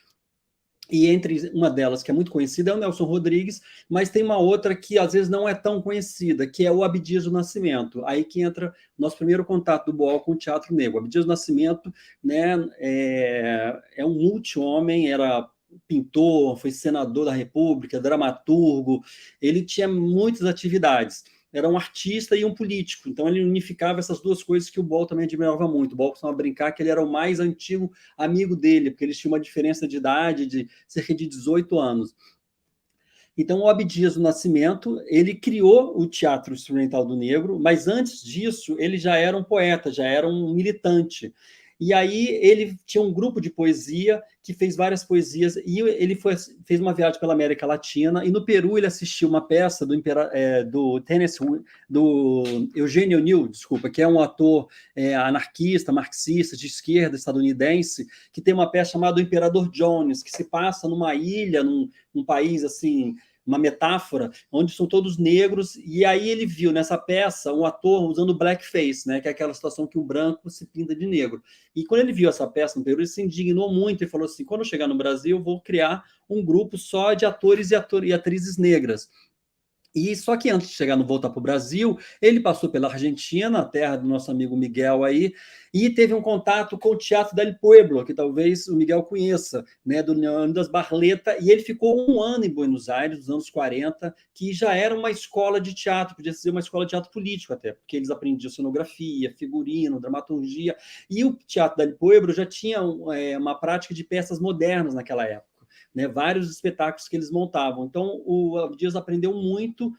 E entre uma delas, que é muito conhecida, é o Nelson Rodrigues, mas tem uma outra que às vezes não é tão conhecida, que é o Abdias do Nascimento. Aí que entra o nosso primeiro contato do Boal com o teatro negro. O Abdias do Nascimento, né, é um multi-homem, era pintor, foi senador da República, dramaturgo, ele tinha muitas atividades. Era um artista e um político, então ele unificava essas duas coisas que o Boal também admirava muito. O Boal costumava brincar que ele era o mais antigo amigo dele, porque eles tinham uma diferença de idade de cerca de 18 anos. Então, o Abdias do Nascimento, ele criou o Teatro Experimental do Negro, mas antes disso, ele já era um poeta, já era um militante. E aí ele tinha um grupo de poesia que fez várias poesias, e ele fez uma viagem pela América Latina, e no Peru ele assistiu uma peça do Eugênio New, desculpa, que é um ator anarquista, marxista, de esquerda, estadunidense, que tem uma peça chamada O Imperador Jones, que se passa numa ilha, num país assim, uma metáfora, onde são todos negros, e aí ele viu nessa peça um ator usando blackface, né, que é aquela situação que um branco se pinta de negro. E quando ele viu essa peça no Peru, ele se indignou muito e falou assim, quando eu chegar no Brasil, eu vou criar um grupo só de atores e atrizes negras. E só que antes de chegar no voltar para o Brasil, ele passou pela Argentina, a terra do nosso amigo Miguel aí, e teve um contato com o Teatro del Pueblo, que talvez o Miguel conheça, né, do Leônidas Barleta, e ele ficou um ano em Buenos Aires, nos anos 40, que já era uma escola de teatro, podia ser uma escola de teatro político até, porque eles aprendiam cenografia, figurino, dramaturgia, e o Teatro del Pueblo já tinha uma prática de peças modernas naquela época. Né, vários espetáculos que eles montavam. Então, o Abdias aprendeu muito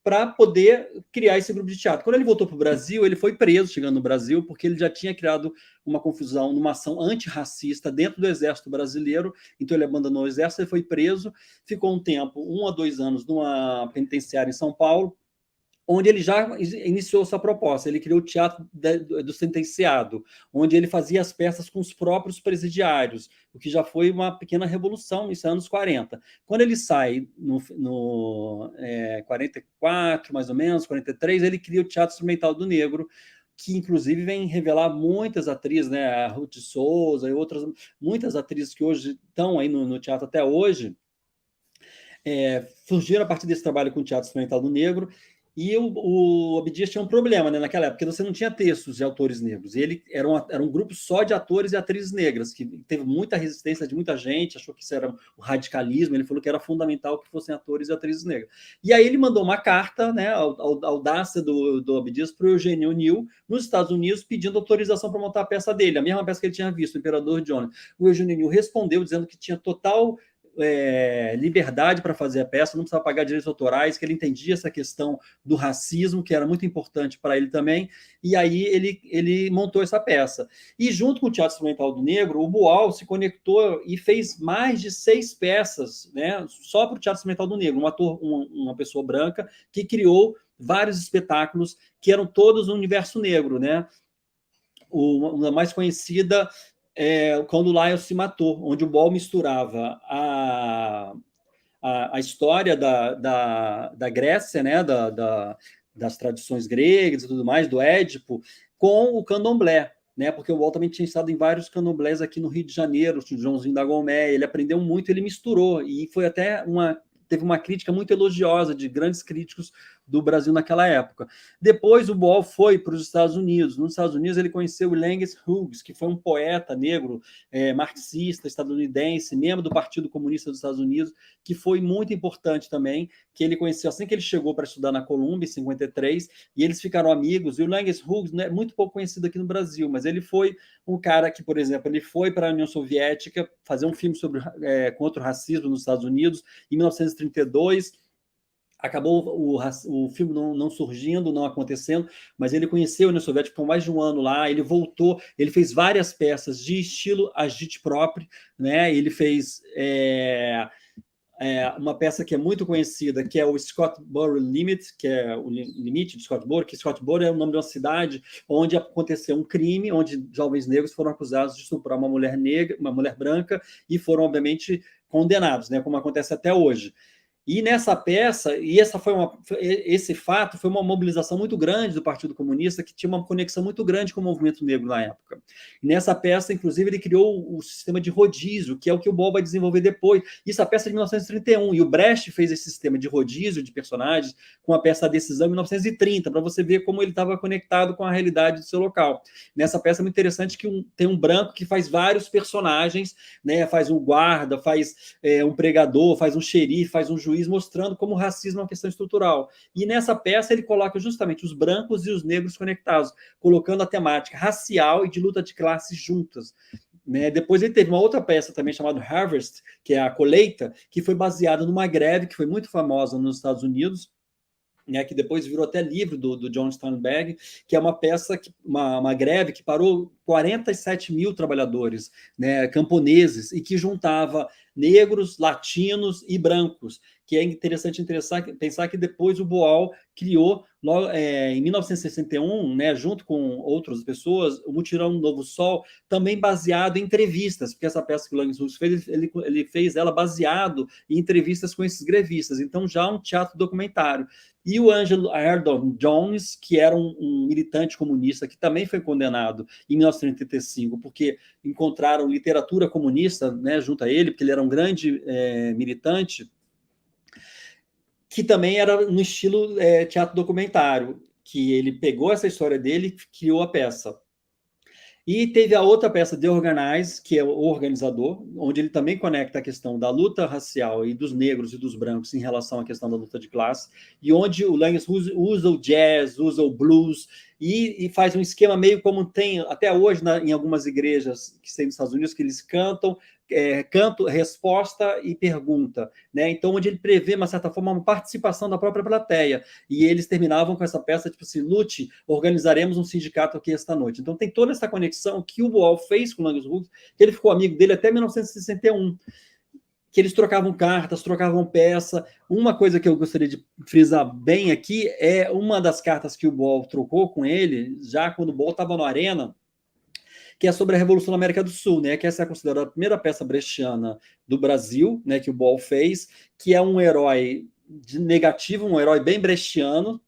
para poder criar esse grupo de teatro. Quando ele voltou para o Brasil, ele foi preso chegando no Brasil, porque ele já tinha criado uma confusão numa ação antirracista dentro do Exército Brasileiro, então ele abandonou o Exército, ele foi preso, ficou um tempo, 1 a 2 anos, numa penitenciária em São Paulo, onde ele já iniciou sua proposta. Ele criou o Teatro do Sentenciado, onde ele fazia as peças com os próprios presidiários, o que já foi uma pequena revolução nos anos 40. Quando ele sai no 44, mais ou menos, 43, ele cria o Teatro Instrumental do Negro, que inclusive vem revelar muitas atrizes, né, a Ruth Souza e outras, muitas atrizes que hoje estão aí no teatro até hoje, surgiram a partir desse trabalho com o Teatro Instrumental do Negro. E o Abdias tinha um problema, né, naquela época, porque você não tinha textos de autores negros. E ele era um grupo só de atores e atrizes negras, que teve muita resistência de muita gente, achou que isso era um radicalismo. Ele falou que era fundamental que fossem atores e atrizes negras. E aí ele mandou uma carta, né, a audácia do Abdias para o Eugênio New, nos Estados Unidos, pedindo autorização para montar a peça dele, a mesma peça que ele tinha visto, o Imperador Jones. O Eugênio New respondeu dizendo que tinha total liberdade para fazer a peça, não precisava pagar direitos autorais, que ele entendia essa questão do racismo, que era muito importante para ele também, e aí ele montou essa peça. E junto com o Teatro Instrumental do Negro, o Boal se conectou e fez mais de 6 peças, né, só para o Teatro Instrumental do Negro, uma pessoa branca que criou vários espetáculos que eram todos no universo negro, né? Uma mais conhecida Quando o Lion se Matou, onde o Boal misturava a história da Grécia, né, das tradições gregas e tudo mais, do Édipo, com o candomblé, né, porque o Boal também tinha estado em vários candomblés aqui no Rio de Janeiro, o Joãozinho da Gomé, ele aprendeu muito, ele misturou, e foi até teve uma crítica muito elogiosa de grandes críticos do Brasil naquela época. Depois o Boal foi para os Estados Unidos. Nos Estados Unidos ele conheceu o Langes Hughes, que foi um poeta negro, marxista, estadunidense, membro do Partido Comunista dos Estados Unidos, que foi muito importante também, que ele conheceu assim que ele chegou para estudar na Colômbia, em 53, e eles ficaram amigos. E o Langes Hughes é muito pouco conhecido aqui no Brasil, mas ele foi um cara que, por exemplo, ele foi para a União Soviética fazer um filme contra o racismo nos Estados Unidos, em 1932, acabou o filme não surgindo, não acontecendo, mas ele conheceu a União Soviética, ficou mais de um ano lá, ele voltou, ele fez várias peças de estilo agite-propre, né? Ele fez uma peça que é muito conhecida, que é o Scottsboro Limit, que é o limite de Scottsboro, que Scottsboro é o nome de uma cidade onde aconteceu um crime, onde jovens negros foram acusados de estuprar uma mulher negra, uma mulher branca, e foram, obviamente, condenados, né? Como acontece até hoje. E nessa peça, esse fato foi uma mobilização muito grande do Partido Comunista, que tinha uma conexão muito grande com o movimento negro na época. E nessa peça, inclusive, ele criou o sistema de rodízio, que é o que o Boal vai desenvolver depois. Isso é a peça de 1931, e o Brecht fez esse sistema de rodízio de personagens com a peça A Decisão em 1930, para você ver como ele estava conectado com a realidade do seu local. Nessa peça é muito interessante que tem um branco que faz vários personagens, né? Faz um guarda, faz um pregador, faz um xerife, faz um juiz, mostrando como o racismo é uma questão estrutural. E nessa peça ele coloca justamente os brancos e os negros conectados, colocando a temática racial e de luta de classes juntas. Né? Depois ele teve uma outra peça também chamada Harvest, que é a colheita, que foi baseada numa greve que foi muito famosa nos Estados Unidos, né, que depois virou até livro do John Steinbeck, que é uma peça, uma greve que parou 47 mil trabalhadores, né, camponeses, e que juntava negros, latinos e brancos, que é interessante pensar que depois o Boal criou, em 1961, né, junto com outras pessoas, o Mutirão do Novo Sol, também baseado em entrevistas, porque essa peça que o Langes Hughes fez, ele fez ela baseado em entrevistas com esses grevistas, então já um teatro documentário. E o Angelo Ardon Jones, que era um militante comunista, que também foi condenado em 1935, porque encontraram literatura comunista, né, junto a ele, porque ele era um grande militante, que também era no estilo teatro documentário, que ele pegou essa história dele e criou a peça. E teve a outra peça, The Organize, que é o organizador, onde ele também conecta a questão da luta racial e dos negros e dos brancos em relação à questão da luta de classe, e onde o Langes usa o jazz, usa o blues, e faz um esquema meio como tem até hoje em algumas igrejas que tem nos Estados Unidos, que eles cantam, canto, resposta e pergunta, né? Então, onde ele prevê, de uma certa forma, uma participação da própria plateia. E eles terminavam com essa peça, tipo assim, lute, organizaremos um sindicato aqui esta noite. Então, tem toda essa conexão que o Boal fez com o Langes Hughes, que ele ficou amigo dele até 1961, que eles trocavam cartas, trocavam peça. Uma coisa que eu gostaria de frisar bem aqui é uma das cartas que o Boal trocou com ele, já quando o Boal estava no Arena, que é sobre a Revolução na América do Sul, né? Que essa é considerada a primeira peça brechtiana do Brasil, né? Que o Boal fez, que é um herói negativo, um herói bem brechtiano.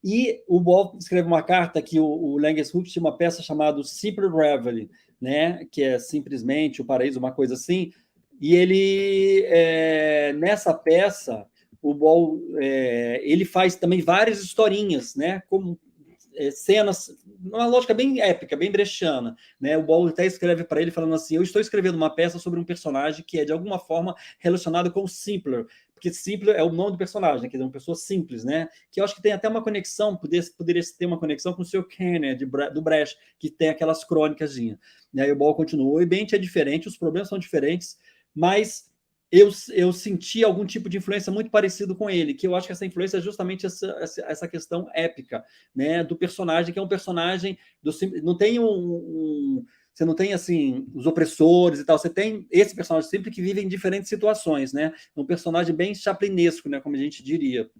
E o Boal escreve uma carta que o Langes Hughes tinha uma peça chamada Simple Reveille, né? Que é simplesmente o paraíso, uma coisa assim. E ele, nessa peça, o Boal, ele faz também várias historinhas, né? Como cenas, uma lógica bem épica, bem brechtiana, né? O Boal até escreve para ele falando assim: eu estou escrevendo uma peça sobre um personagem que é de alguma forma relacionado com o Simpler, porque Simpler é o nome do personagem, né? Quer dizer, uma pessoa simples, né? Que eu acho que tem até uma conexão, poderia ter uma conexão com o Sr. Kenner, do Brecht, que tem aquelas crônicas. E aí o Boal continuou: o ambiente é diferente, os problemas são diferentes, mas eu senti algum tipo de influência muito parecido com ele, que eu acho que essa influência é justamente essa questão épica, né, do personagem, que é um personagem não tem você não tem assim os opressores e tal, você tem esse personagem sempre que vive em diferentes situações, né, um personagem bem chaplinesco, né, como a gente diria.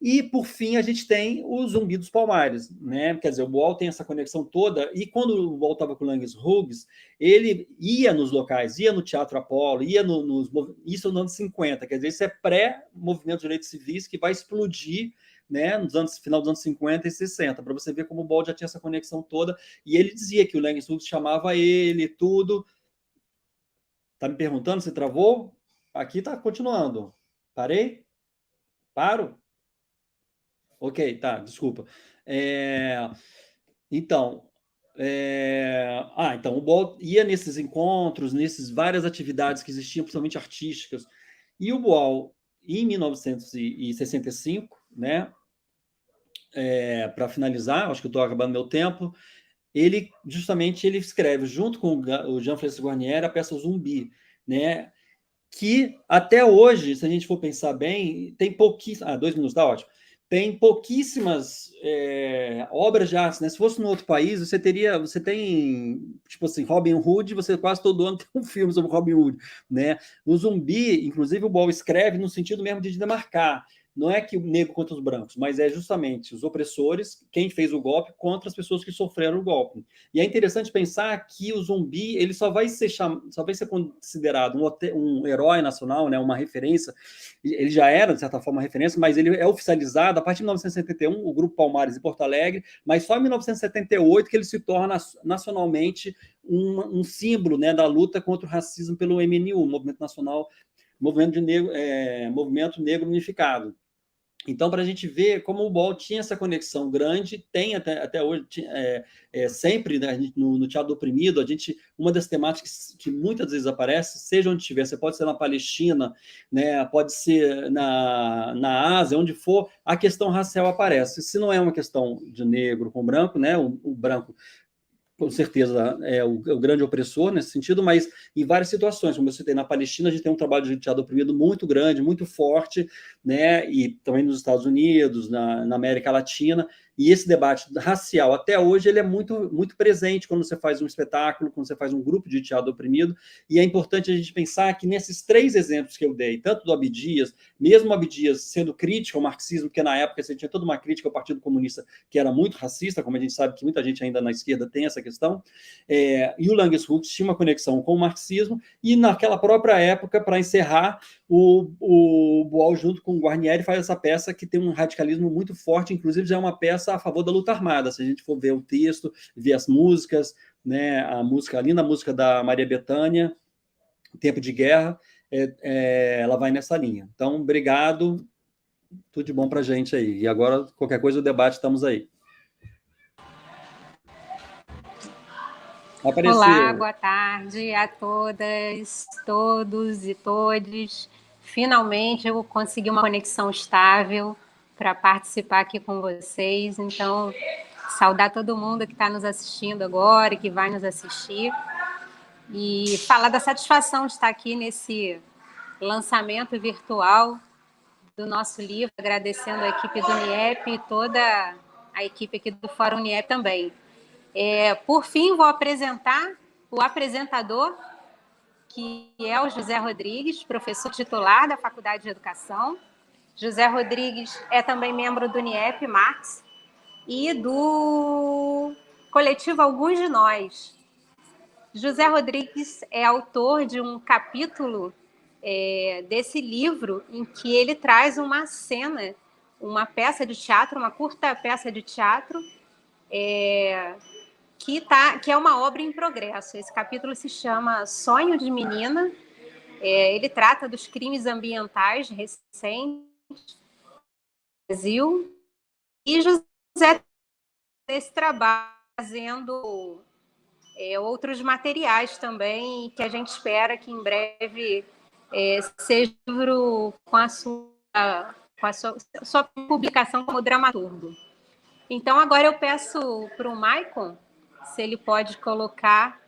E, por fim, a gente tem o Zumbi dos Palmares, né? Quer dizer, o Boal tem essa conexão toda, e quando o Boal estava com o Langes Hughes, ele ia nos locais, ia no Teatro Apolo, ia isso nos anos 50, quer dizer, isso é pré-movimento de direitos civis que vai explodir, né, final dos anos 50 e 60, para você ver como o Boal já tinha essa conexão toda, e ele dizia que o Langes Hughes chamava ele, tudo. Tá me perguntando se travou? Aqui tá continuando. Parei? Paro? Ok, tá, desculpa. Então, então o Boal ia nesses encontros, nessas várias atividades que existiam, principalmente artísticas, e o Boal, em 1965, né, para finalizar, acho que eu estou acabando meu tempo, ele escreve, junto com o Jean-Francisco Guarnieri, a peça Zumbi, né, que até hoje, se a gente for pensar bem, tem pouquíssimas... 2 minutos, tá ótimo. Tem pouquíssimas obras de arte, né? Se fosse em outro país, você tem, tipo assim, Robin Hood, você quase todo ano tem um filme sobre Robin Hood, né? O Zumbi, inclusive, o Boal escreve no sentido mesmo de demarcar. Não é que o negro contra os brancos, mas é justamente os opressores, quem fez o golpe, contra as pessoas que sofreram o golpe. E é interessante pensar que o Zumbi ele só vai ser considerado um herói nacional, né, uma referência. Ele já era, de certa forma, uma referência, mas ele é oficializado a partir de 1971, o Grupo Palmares em Porto Alegre, mas só em 1978 que ele se torna nacionalmente um símbolo, né, da luta contra o racismo pelo MNU, Movimento Nacional, Movimento Negro Unificado. Então, para a gente ver como o Boal tinha essa conexão grande, tem até hoje, sempre, né, no Teatro do Oprimido, uma das temáticas que muitas vezes aparece, seja onde estiver, você pode ser na Palestina, né, pode ser na Ásia, onde for, a questão racial aparece. Se não é uma questão de negro com branco, né, o branco com certeza é o grande opressor nesse sentido, mas em várias situações, como eu citei, na Palestina a gente tem um trabalho de teatro oprimido muito grande, muito forte, né, e também nos Estados Unidos, na América Latina, E esse debate racial, até hoje, ele é muito, muito presente quando você faz um espetáculo, quando você faz um grupo de teatro oprimido, e é importante a gente pensar que nesses 3 exemplos que eu dei, tanto do Abdias, mesmo o Abdias sendo crítico ao marxismo, porque na época você tinha toda uma crítica ao Partido Comunista que era muito racista, como a gente sabe que muita gente ainda na esquerda tem essa questão, e o Langes-Hux tinha uma conexão com o marxismo, e naquela própria época, para encerrar, o Boal, junto com o Guarnieri, faz essa peça que tem um radicalismo muito forte, inclusive já é uma peça a favor da luta armada, se a gente for ver o texto, ver as músicas, né, a linda música da Maria Bethânia, Tempo de Guerra, ela vai nessa linha. Então, obrigado, tudo de bom para a gente aí. E agora, qualquer coisa, o debate, estamos aí. Apareceu. Olá, boa tarde a todas, todos e todes. Finalmente eu consegui uma conexão estável para participar aqui com vocês. Então, saudar todo mundo que está nos assistindo agora e que vai nos assistir. E falar da satisfação de estar aqui nesse lançamento virtual do nosso livro, agradecendo a equipe do NIEP e toda a equipe aqui do Fórum NIEP também. Por fim, vou apresentar o apresentador, que é o José Rodrigues, professor titular da Faculdade de Educação. José Rodrigues é também membro do NIEP Marx e do coletivo Alguns de Nós. José Rodrigues é autor de um capítulo desse livro em que ele traz uma cena, uma peça de teatro, uma curta peça de teatro, que é uma obra em progresso. Esse capítulo se chama Sonho de Menina. Ele trata dos crimes ambientais recentes no Brasil. E José, nesse trabalho, fazendo outros materiais também, que a gente espera que em breve seja livro com a sua publicação como dramaturgo. Então, agora eu peço para o Maicon se ele pode colocar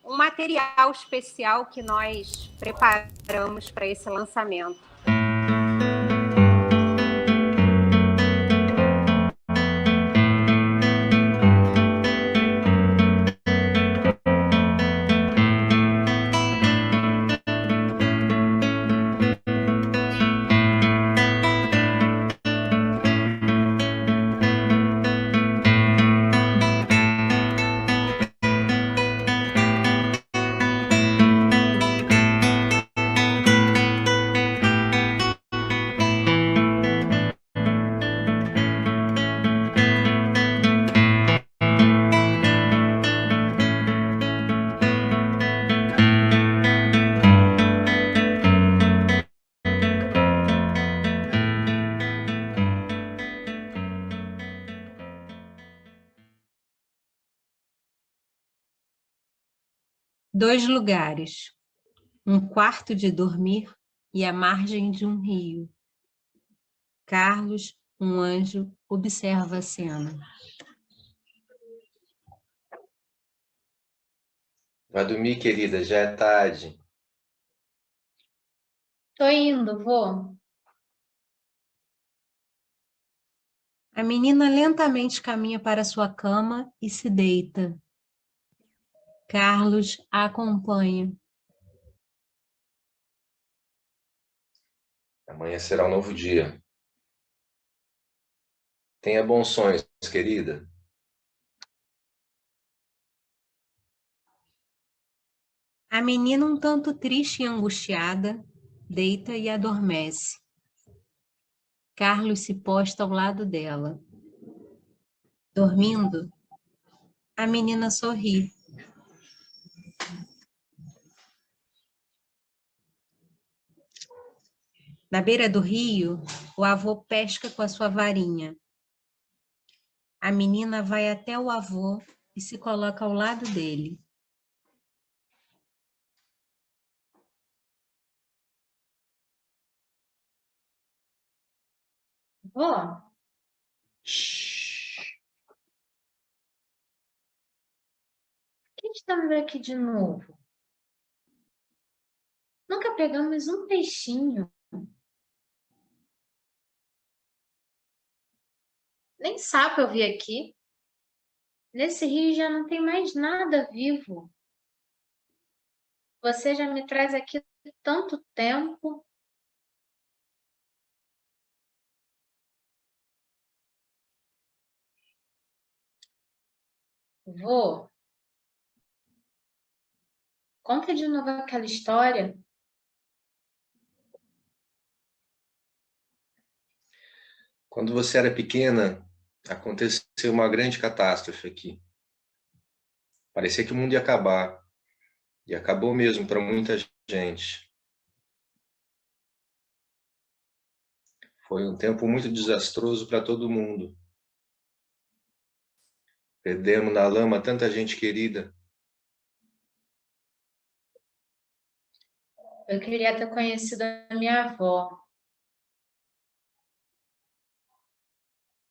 um material especial que nós preparamos para esse lançamento. Dois lugares, um quarto de dormir e a margem de um rio. Carlos, um anjo, observa a cena. Vai dormir, querida, já é tarde. Tô indo, vô. A menina lentamente caminha para sua cama e se deita. Carlos a acompanha. Amanhã será um novo dia. Tenha bons sonhos, querida. A menina, um tanto triste e angustiada, deita e adormece. Carlos se posta ao lado dela. Dormindo, a menina sorri. Na beira do rio, o avô pesca com a sua varinha. A menina vai até o avô e se coloca ao lado dele. Vô, Shhh. por que estamos aqui de novo? Nunca pegamos um peixinho. Nem sapo eu vi aqui. Nesse rio já não tem mais nada vivo. Você já me traz aqui tanto tempo. Vô, conta de novo aquela história. Quando você era pequena, aconteceu uma grande catástrofe aqui. Parecia que o mundo ia acabar. E acabou mesmo para muita gente. Foi um tempo muito desastroso para todo mundo. Perdemos na lama tanta gente querida. Eu queria ter conhecido a minha avó.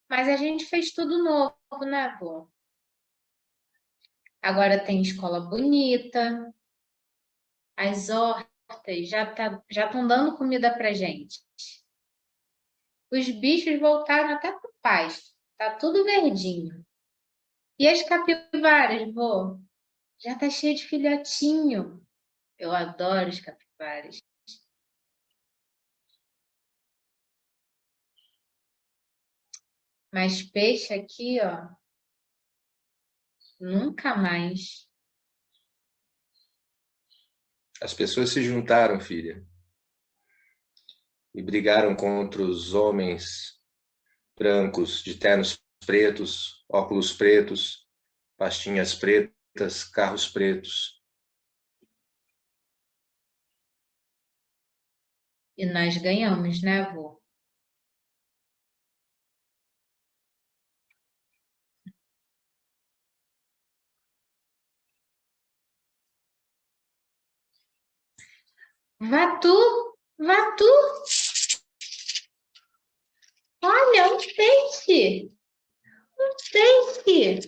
Mas a gente fez tudo novo, né, avó? Agora tem escola bonita, as hortas já estão dando comida pra gente. Os bichos voltaram até pro pasto. Tá tudo verdinho. E as capivaras, vô? Já tá cheio de filhotinho. Eu adoro os capivaras. Mas peixe aqui, ó, nunca mais. As pessoas se juntaram, filha, e brigaram contra os homens brancos, de ternos pretos, óculos pretos, pastinhas pretas, carros pretos. E nós ganhamos, né, avô? Vatu! Vatu! Olha, um peixe! Um peixe!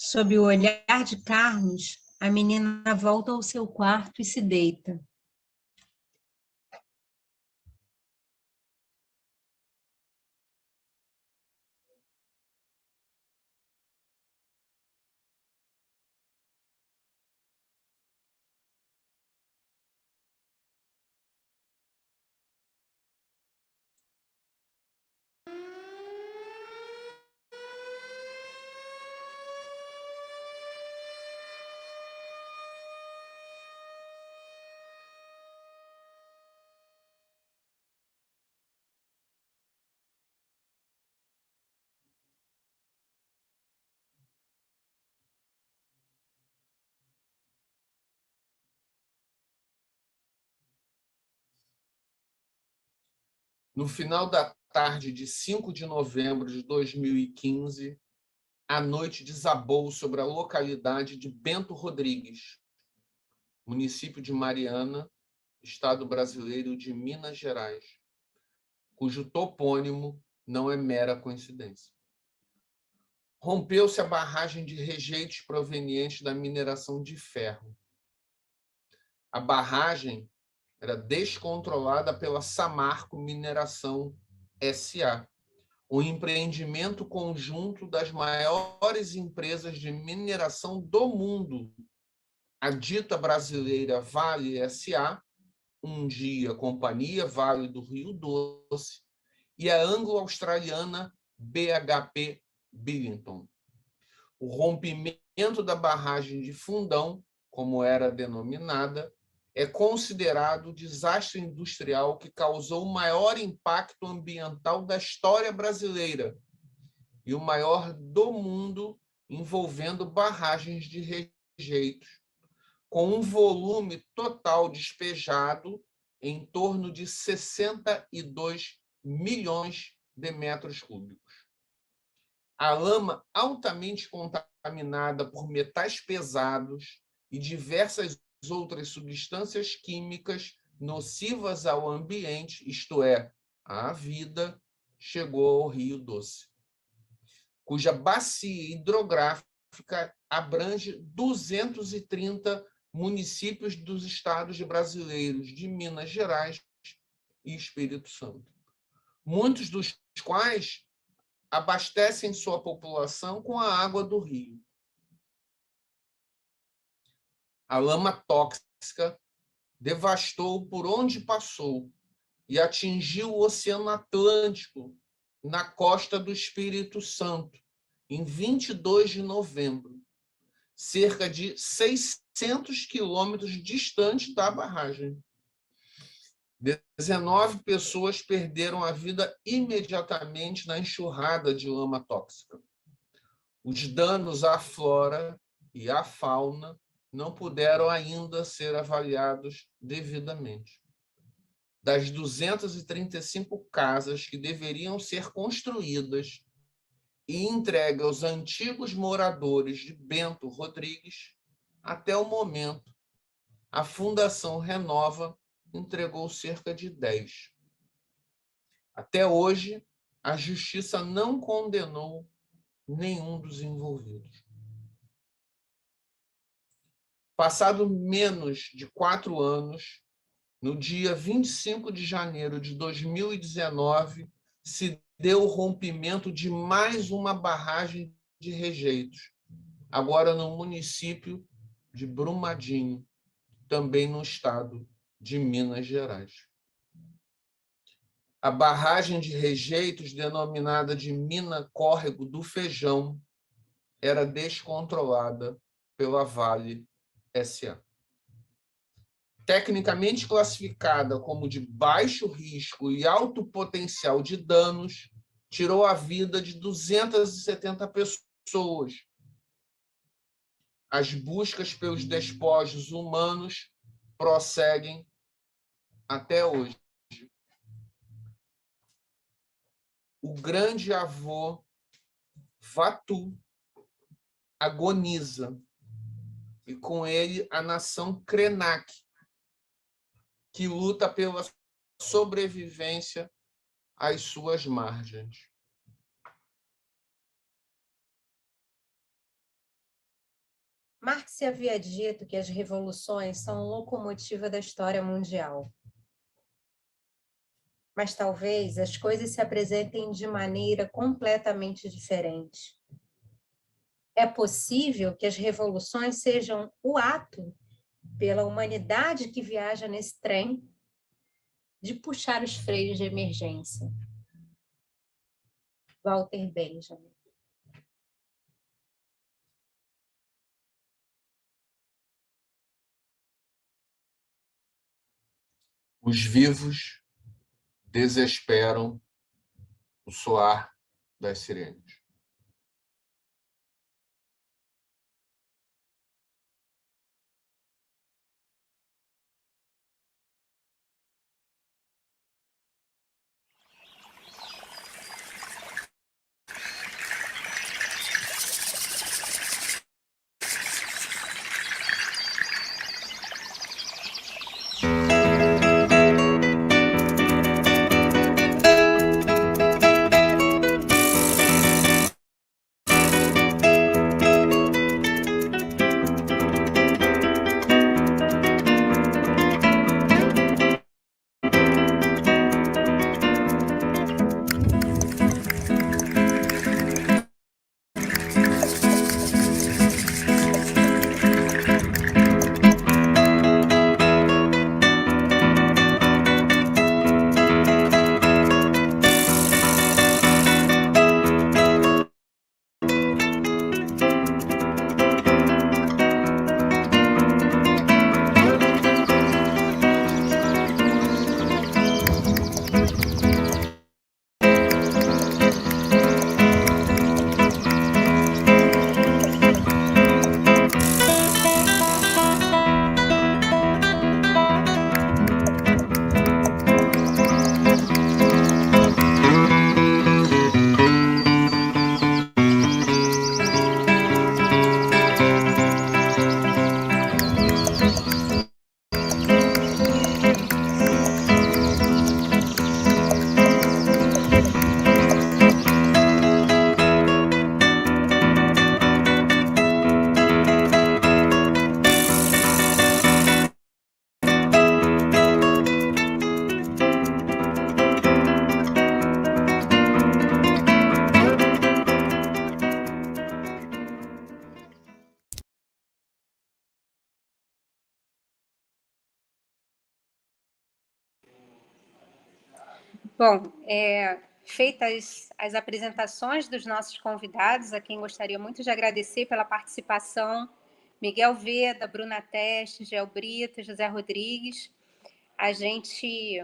Sob o olhar de Carlos, a menina volta ao seu quarto e se deita. No final da tarde de 5 de novembro de 2015, a noite desabou sobre a localidade de Bento Rodrigues, município de Mariana, estado brasileiro de Minas Gerais, cujo topônimo não é mera coincidência. Rompeu-se a barragem de rejeitos provenientes da mineração de ferro. A barragem era descontrolada pela Samarco Mineração S.A., um empreendimento conjunto das maiores empresas de mineração do mundo. A dita brasileira Vale S.A., um dia Companhia Vale do Rio Doce, e a anglo-australiana BHP Billiton. O rompimento da barragem de Fundão, como era denominada, é considerado o desastre industrial que causou o maior impacto ambiental da história brasileira e o maior do mundo, envolvendo barragens de rejeitos, com um volume total despejado em torno de 62 milhões de metros cúbicos. A lama altamente contaminada por metais pesados e diversas outras substâncias químicas nocivas ao ambiente, isto é, à vida, chegou ao Rio Doce, cuja bacia hidrográfica abrange 230 municípios dos estados brasileiros de Minas Gerais e Espírito Santo, muitos dos quais abastecem sua população com a água do rio. A lama tóxica devastou por onde passou e atingiu o Oceano Atlântico, na costa do Espírito Santo, em 22 de novembro, cerca de 600 quilômetros distante da barragem. 19 pessoas perderam a vida imediatamente na enxurrada de lama tóxica. Os danos à flora e à fauna não puderam ainda ser avaliados devidamente. Das 235 casas que deveriam ser construídas e entregues aos antigos moradores de Bento Rodrigues, até o momento, a Fundação Renova entregou cerca de 10. Até hoje, a Justiça não condenou nenhum dos envolvidos. Passado menos de 4 anos, no dia 25 de janeiro de 2019, se deu o rompimento de mais uma barragem de rejeitos, agora no município de Brumadinho, também no estado de Minas Gerais. A barragem de rejeitos, denominada de Mina Córrego do Feijão, era descontrolada pela Vale S.A. Tecnicamente classificada como de baixo risco e alto potencial de danos, tirou a vida de 270 pessoas. As buscas pelos despojos humanos prosseguem até hoje. O grande avô Vatu agoniza, e com ele a nação Krenak, que luta pela sobrevivência às suas margens. Marx havia dito que as revoluções são locomotiva da história mundial. Mas talvez as coisas se apresentem de maneira completamente diferente. É possível que as revoluções sejam o ato pela humanidade que viaja nesse trem de puxar os freios de emergência. Walter Benjamin. Os vivos desesperam o soar das sirenes. Bom, feitas as apresentações dos nossos convidados, a quem gostaria muito de agradecer pela participação, Miguel Veda, Bruna Teste, Gel Brito, José Rodrigues, a gente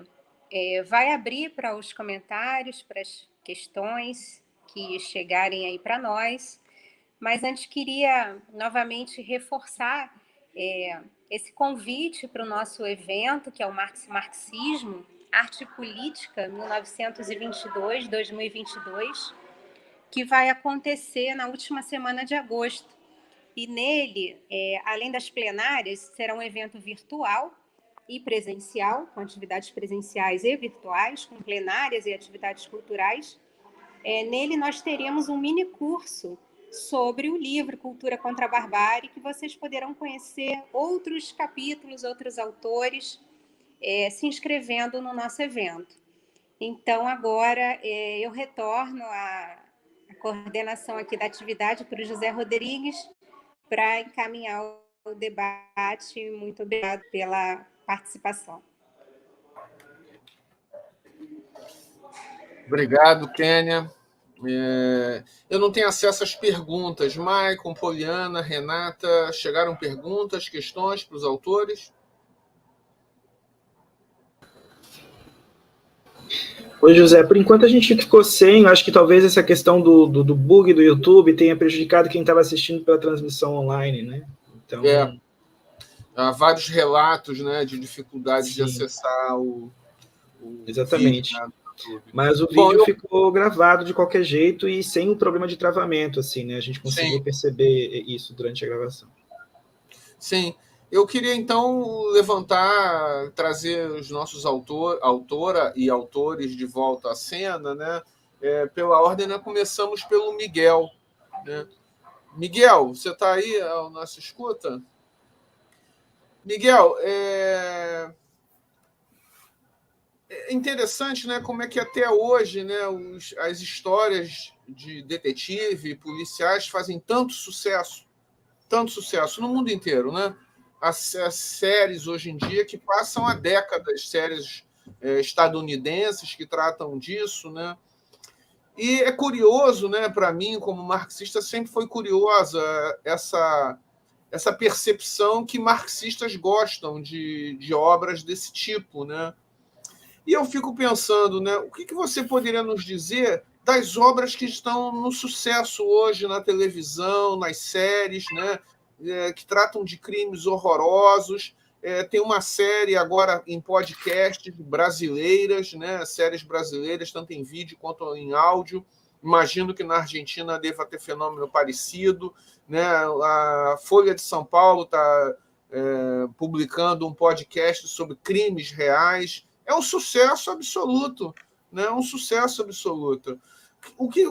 vai abrir para os comentários, para as questões que chegarem aí para nós, mas antes queria novamente reforçar esse convite para o nosso evento, que é o Marxismo, Arte e Política 1922-2022, que vai acontecer na última semana de agosto. E nele, além das plenárias, será um evento virtual e presencial, com atividades presenciais e virtuais, com plenárias e atividades culturais. Nele nós teremos um mini curso sobre o livro Cultura contra a Barbárie, que vocês poderão conhecer outros capítulos, outros autores, se inscrevendo no nosso evento. Então, agora eu retorno a coordenação aqui da atividade para o José Rodrigues, para encaminhar o debate. Muito obrigado pela participação. Obrigado, Kênia. Eu não tenho acesso às perguntas. Maicon, Poliana, Renata, chegaram perguntas, questões para os autores? Oi, José, por enquanto a gente ficou sem, eu acho que talvez essa questão do bug do YouTube tenha prejudicado quem estava assistindo pela transmissão online, né? Então... Há vários relatos, né, de dificuldades de Sim. acessar o Exatamente. Vídeo, né? Mas o vídeo ficou gravado de qualquer jeito e sem o problema de travamento, assim, né? A gente conseguiu perceber isso durante a gravação. Sim. Eu queria, então, trazer os nossos autora e autores de volta à cena, né? Pela ordem, nós começamos pelo Miguel, né? Miguel, você está aí à nossa escuta? Miguel, é interessante, né, como é que até hoje, né, as histórias de detetive e policiais fazem tanto sucesso no mundo inteiro, né? As séries hoje em dia que passam há décadas, séries estadunidenses que tratam disso, né? E é curioso, né, para mim, como marxista, sempre foi curiosa essa percepção que marxistas gostam de obras desse tipo, né? E eu fico pensando, né, o que você poderia nos dizer das obras que estão no sucesso hoje na televisão, nas séries, né, que tratam de crimes horrorosos. Tem uma série agora em podcast brasileiras, né, séries brasileiras, tanto em vídeo quanto em áudio. Imagino que na Argentina deva ter fenômeno parecido, né? A Folha de São Paulo está publicando um podcast sobre crimes reais. É um sucesso absoluto, né? Um sucesso absoluto.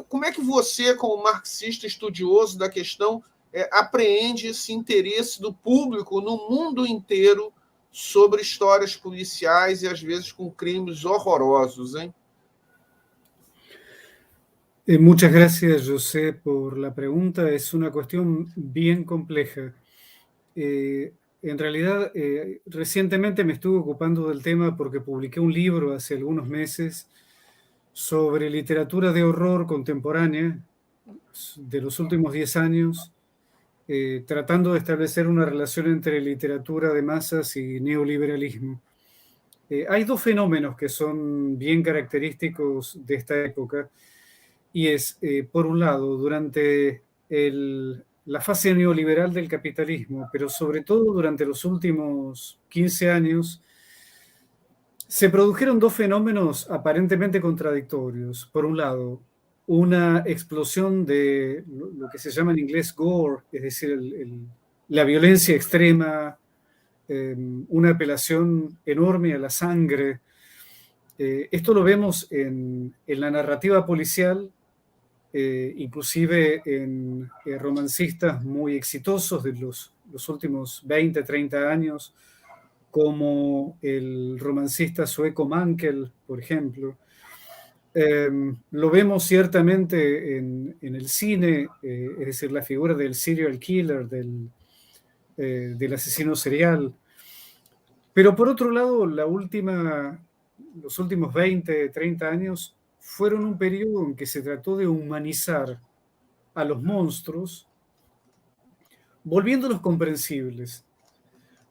Como é que você, como marxista estudioso da questão, apreende esse interesse do público no mundo inteiro sobre histórias policiais e, às vezes, com crimes horrorosos, hein? Muchas gracias, José, por la pregunta. Es una cuestión bien compleja. En realidad, recientemente me estuve ocupando del tema porque publiqué un libro hace algunos meses sobre literatura de horror contemporánea de los últimos 10 años, tratando de establecer una relación entre literatura de masas y neoliberalismo. Hay dos fenómenos que son bien característicos de esta época, y es, por un lado, durante la fase neoliberal del capitalismo, pero sobre todo durante los últimos 15 años, se produjeron dos fenómenos aparentemente contradictorios. Por un lado, una explosión de lo que se llama en inglés gore, es decir, la violencia extrema, una apelación enorme a la sangre. Esto lo vemos en la narrativa policial, inclusive en romancistas muy exitosos de los últimos 20, 30 años, como el romancista sueco Mankell, por ejemplo. Lo vemos ciertamente en el cine, es decir, la figura del serial killer, del asesino serial. Pero por otro lado, la última los últimos 20, 30 años fueron un periodo en que se trató de humanizar a los monstruos, volviéndolos comprensibles.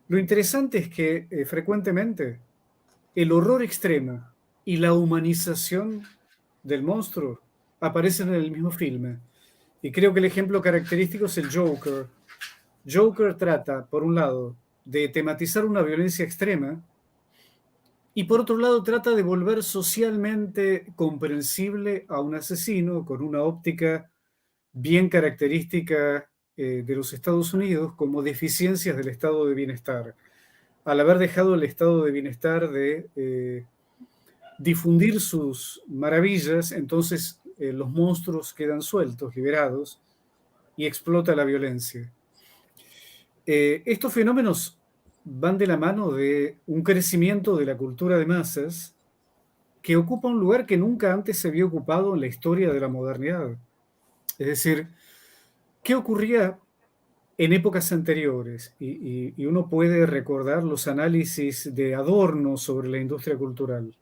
Lo interesante es que frecuentemente el horror extremo y la humanización del monstruo aparecen en el mismo filme. Y creo que el ejemplo característico es el Joker. Joker trata, por un lado, de tematizar una violencia extrema y por otro lado trata de volver socialmente comprensible a un asesino con una óptica bien característica de los Estados Unidos como deficiencias del estado de bienestar. Al haber dejado el estado de bienestar de difundir sus maravillas, entonces los monstruos quedan sueltos, liberados, y explota la violencia. Estos fenómenos van de la mano de un crecimiento de la cultura de masas que ocupa un lugar que nunca antes se había ocupado en la historia de la modernidad. Es decir, ¿qué ocurría en épocas anteriores? Y uno puede recordar los análisis de Adorno sobre la industria cultural.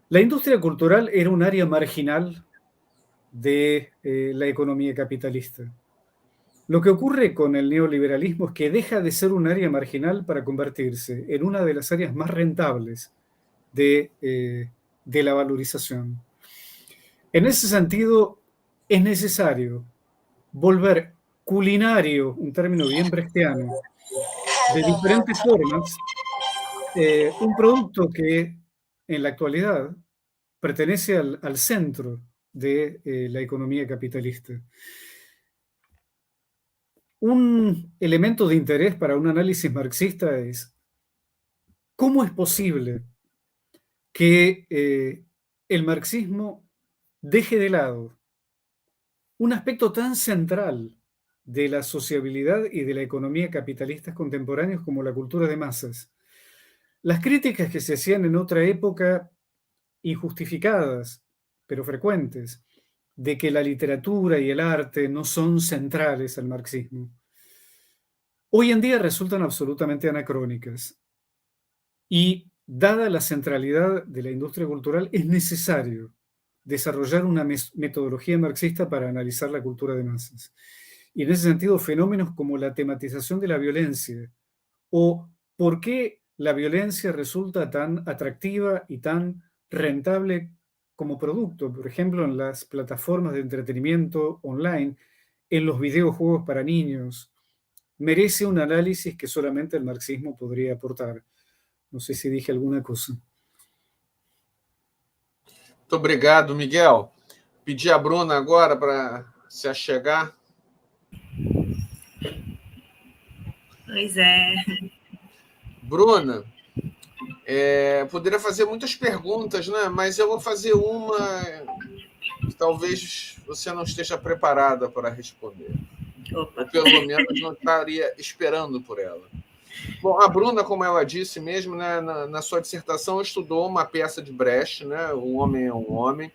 La industria cultural era un área marginal de la economía capitalista. Lo que ocurre con el neoliberalismo es que deja de ser un área marginal para convertirse en una de las áreas más rentables de la valorización. En ese sentido, es necesario volver culinario, un término bien brechtiano, de diferentes formas, un producto que en la actualidad pertenece al centro de la economía capitalista. Un elemento de interés para un análisis marxista es cómo es posible que el marxismo deje de lado un aspecto tan central de la sociabilidad y de la economía capitalistas contemporáneos como la cultura de masas. Las críticas que se hacían en otra época, injustificadas, pero frecuentes, de que la literatura y el arte no son centrales al marxismo, hoy en día resultan absolutamente anacrónicas. Y dada la centralidad de la industria cultural, es necesario desarrollar una metodología marxista para analizar la cultura de masas. Y en ese sentido, fenómenos como la tematización de la violencia o por qué la violencia resulta tan atractiva y tan rentable como producto, por ejemplo, en las plataformas de entretenimiento online, en los videojuegos para niños, merece un análisis que solamente el marxismo podría aportar. Não sei se dije alguma coisa. Muito obrigado, Miguel. Pedir a Bruna agora para se achegar. Pois é. Bruna, poderia fazer muitas perguntas, né? Mas eu vou fazer uma que talvez você não esteja preparada para responder. Opa. Ou pelo menos não estaria esperando por ela. Bom, a Bruna, como ela disse mesmo, né, na sua dissertação, estudou uma peça de Brecht, né, O Homem é um Homem,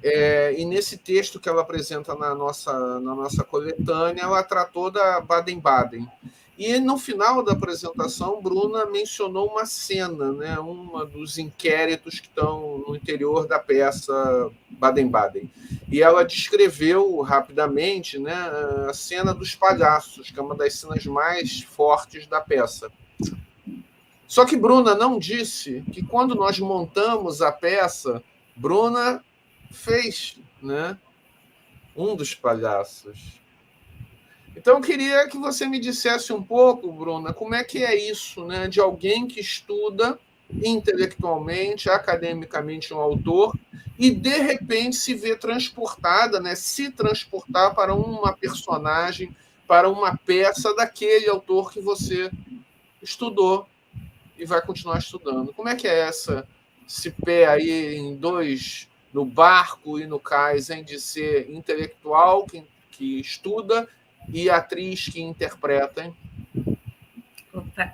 e nesse texto que ela apresenta na nossa coletânea, ela tratou da Baden-Baden. E no final da apresentação, Bruna mencionou uma cena, né, um dos inquéritos que estão no interior da peça Baden-Baden. E ela descreveu rapidamente, né, a cena dos palhaços, que é uma das cenas mais fortes da peça. Só que Bruna não disse que quando nós montamos a peça, Bruna fez, né, um dos palhaços. Então, eu queria que você me dissesse um pouco, Bruna, como é que é isso, né, de alguém que estuda intelectualmente, academicamente um autor e, de repente, se vê transportada, né, se transportar para uma personagem, para uma peça daquele autor que você estudou e vai continuar estudando. Como é que é esse pé aí em dois, no barco e no cais, hein, de ser intelectual que estuda e atriz que interpreta, hein? Opa.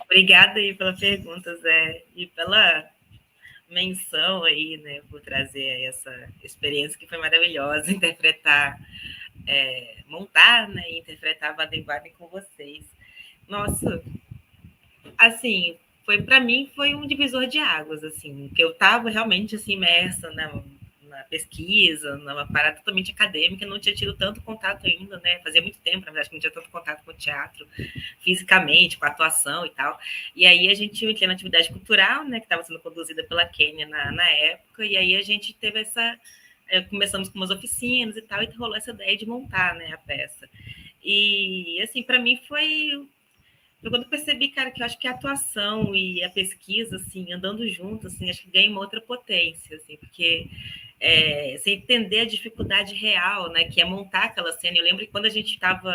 Obrigada aí pela pergunta, Zé, e pela menção aí, né, por trazer essa experiência que foi maravilhosa, interpretar, montar, né, e interpretar Baden-Baden com vocês. Nossa, assim, para mim, foi um divisor de águas, assim, que eu estava realmente assim, imersa na pesquisa, numa parada totalmente acadêmica, não tinha tido tanto contato ainda, né? Fazia muito tempo, na verdade, que não tinha tanto contato com o teatro, fisicamente, com a atuação e tal. E aí a gente entrou na atividade cultural, né, que estava sendo conduzida pela Kênia na época, e aí a gente teve essa... Começamos com umas oficinas e tal, e rolou essa ideia de montar, né, a peça. E, assim, para mim foi quando eu percebi, cara, que eu acho que a atuação e a pesquisa, assim, andando junto, assim, acho que ganha uma outra potência, assim, porque você entender a dificuldade real, né, que é montar aquela cena. Eu lembro que quando a gente estava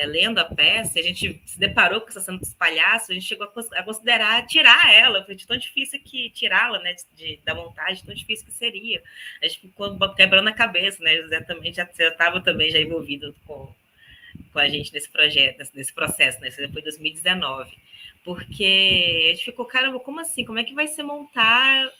lendo a peça, a gente se deparou com essa cena dos palhaços, a gente chegou a considerar tirar ela, foi de tão difícil que tirá-la, né, da montagem, tão difícil que seria. A gente ficou quebrando a cabeça, né, José também já estava também já envolvido com a gente nesse projeto, nesse processo, né? Isso foi em 2019. Porque a gente ficou, caramba, como assim? Como é que vai ser montar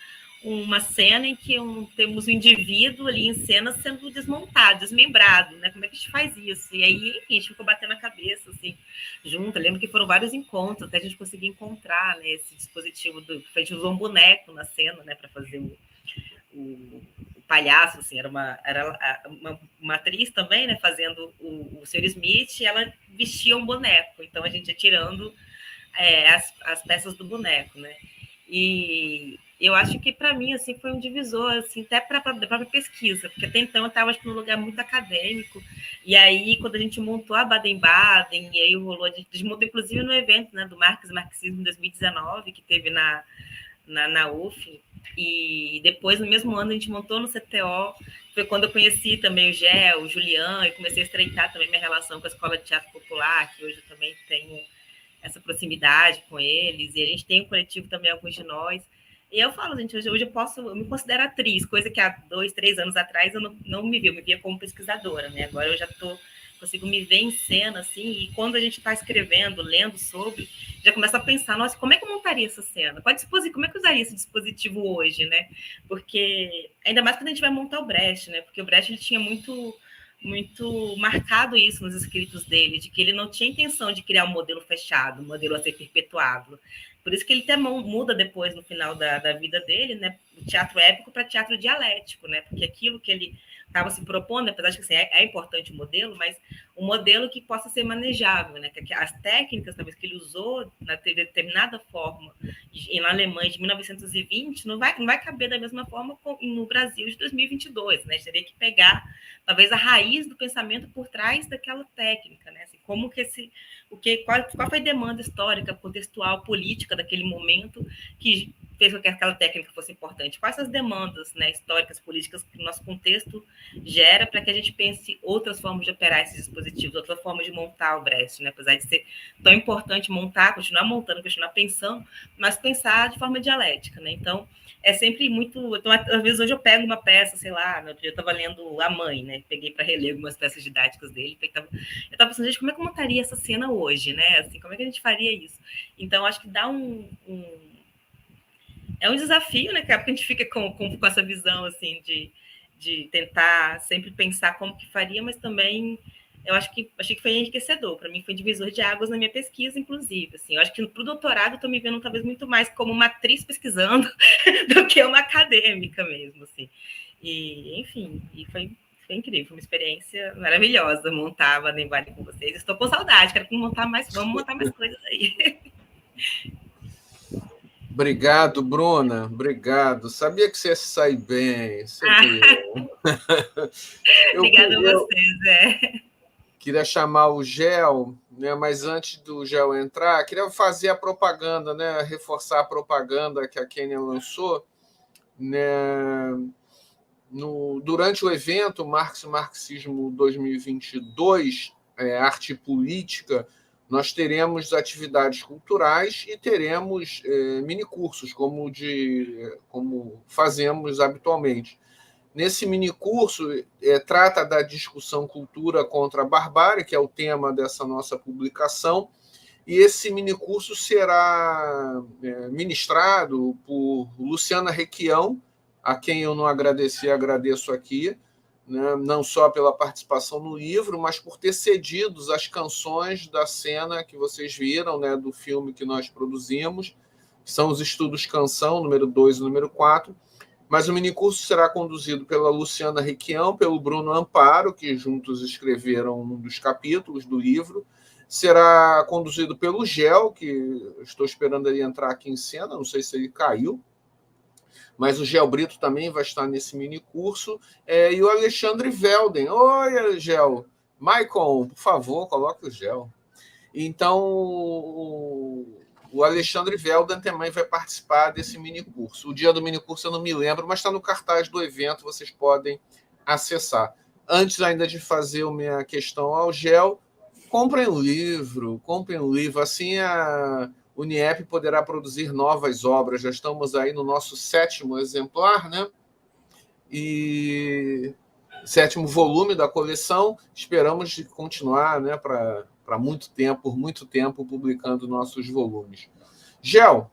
uma cena em que temos um indivíduo ali em cena sendo desmontado, desmembrado, né? Como é que a gente faz isso? E aí, enfim, a gente ficou batendo a cabeça, assim, junto. Eu lembro que foram vários encontros até a gente conseguir encontrar, né, esse dispositivo a gente usou um boneco na cena, né, para fazer o palhaço, assim, era uma atriz também, né, fazendo o Sr. Smith, e ela vestia um boneco, então a gente ia tirando as peças do boneco, né, e eu acho que para mim, assim, foi um divisor, assim, até para a própria pesquisa, porque até então eu estava, acho que, num lugar muito acadêmico, e aí quando a gente montou a Baden-Baden, e aí rolou, a gente montou inclusive no evento, né, do Marx e Marxismo em 2019, que teve na UF, e depois, no mesmo ano, a gente montou no CTO, foi quando eu conheci também o Gé, o Julian, e comecei a estreitar também minha relação com a Escola de Teatro Popular, que hoje eu também tenho essa proximidade com eles, e a gente tem um coletivo também, alguns de nós, e eu falo, gente, hoje eu me considero atriz, coisa que há 2, 3 anos atrás eu não me via, eu me via como pesquisadora, né, agora eu já consigo me ver em cena, assim, e quando a gente está escrevendo, lendo sobre, já começa a pensar, nossa, como é que eu montaria essa cena? Como é que eu usaria esse dispositivo hoje, né? Porque, ainda mais quando a gente vai montar o Brecht, né? Porque o Brecht, ele tinha muito marcado isso nos escritos dele, de que ele não tinha intenção de criar um modelo fechado, um modelo a ser perpetuado. Por isso que ele até muda depois, no final da vida dele, né? Do teatro épico para teatro dialético, né? Porque aquilo que ele estava se propondo, apesar de que assim, é importante o modelo, mas um modelo que possa ser manejável, né? Que as técnicas, talvez, que ele usou de determinada forma na Alemanha de 1920 não vai caber da mesma forma no Brasil de 2022, né? A gente teria que pegar, talvez, a raiz do pensamento por trás daquela técnica, né? Assim, como que qual foi a demanda histórica, contextual, política daquele momento que fez com que aquela técnica fosse importante? Quais as demandas, né, históricas, políticas que o nosso contexto gera para que a gente pense outras formas de operar esses dispositivos, outras formas de montar o Brecht, né? Apesar de ser tão importante montar, continuar montando, continuar pensando, mas pensar de forma dialética, né? Então, é sempre muito... Então, às vezes, hoje eu pego uma peça, sei lá, no outro dia eu estava lendo A Mãe, né? Peguei para reler algumas peças didáticas dele, eu estava pensando, gente, como é que eu montaria essa cena hoje, né? Assim, como é que a gente faria isso? Então, acho que dá é um desafio, né, cara? Porque a gente fica com essa visão, assim, de tentar sempre pensar como que faria, mas também achei que foi enriquecedor. Para mim, foi divisor de águas na minha pesquisa, inclusive. Assim, eu acho que para o doutorado eu estou me vendo talvez muito mais como uma atriz pesquisando do que uma acadêmica mesmo, assim. E, enfim, foi incrível, foi uma experiência maravilhosa montar a Baden-Baden com vocês. Estou com saudade, quero vamos montar mais coisas aí. Obrigado, Bruna. Obrigado. Sabia que você ia sair bem. Obrigada a vocês. Queria chamar o Gel, né? Mas antes do Gel entrar, queria fazer a propaganda, né? Reforçar a propaganda que a Kênia lançou, né? Durante o evento Marx e Marxismo 2022, Arte e Política, nós teremos atividades culturais e teremos minicursos, como fazemos habitualmente. Nesse minicurso, trata da discussão Cultura contra a Barbárie, que é o tema dessa nossa publicação, e esse minicurso será ministrado por Luciana Requião, a quem eu não agradeci, agradeço aqui, né, não só pela participação no livro, mas por ter cedido as canções da cena que vocês viram, né, do filme que nós produzimos, que são os estudos canção, número 2 e número 4. Mas o minicurso será conduzido pela Luciana Requião, pelo Bruno Amparo, que juntos escreveram um dos capítulos do livro. Será conduzido pelo Gel, que estou esperando ele entrar aqui em cena, não sei se ele caiu, mas o Gel Brito também vai estar nesse minicurso. E o Alexandre Velden. Oi, Gel. Maicon, por favor, coloque o Gel. Então, o Alexandre Velden também vai participar desse minicurso. O dia do minicurso eu não me lembro, mas está no cartaz do evento, vocês podem acessar. Antes ainda de fazer a minha questão ao Gel, comprem um livro, assim a Uniep poderá produzir novas obras. Já estamos aí no nosso 7º exemplar, né? E 7º volume da coleção. Esperamos continuar, né, para muito tempo, por muito tempo, publicando nossos volumes. Gel,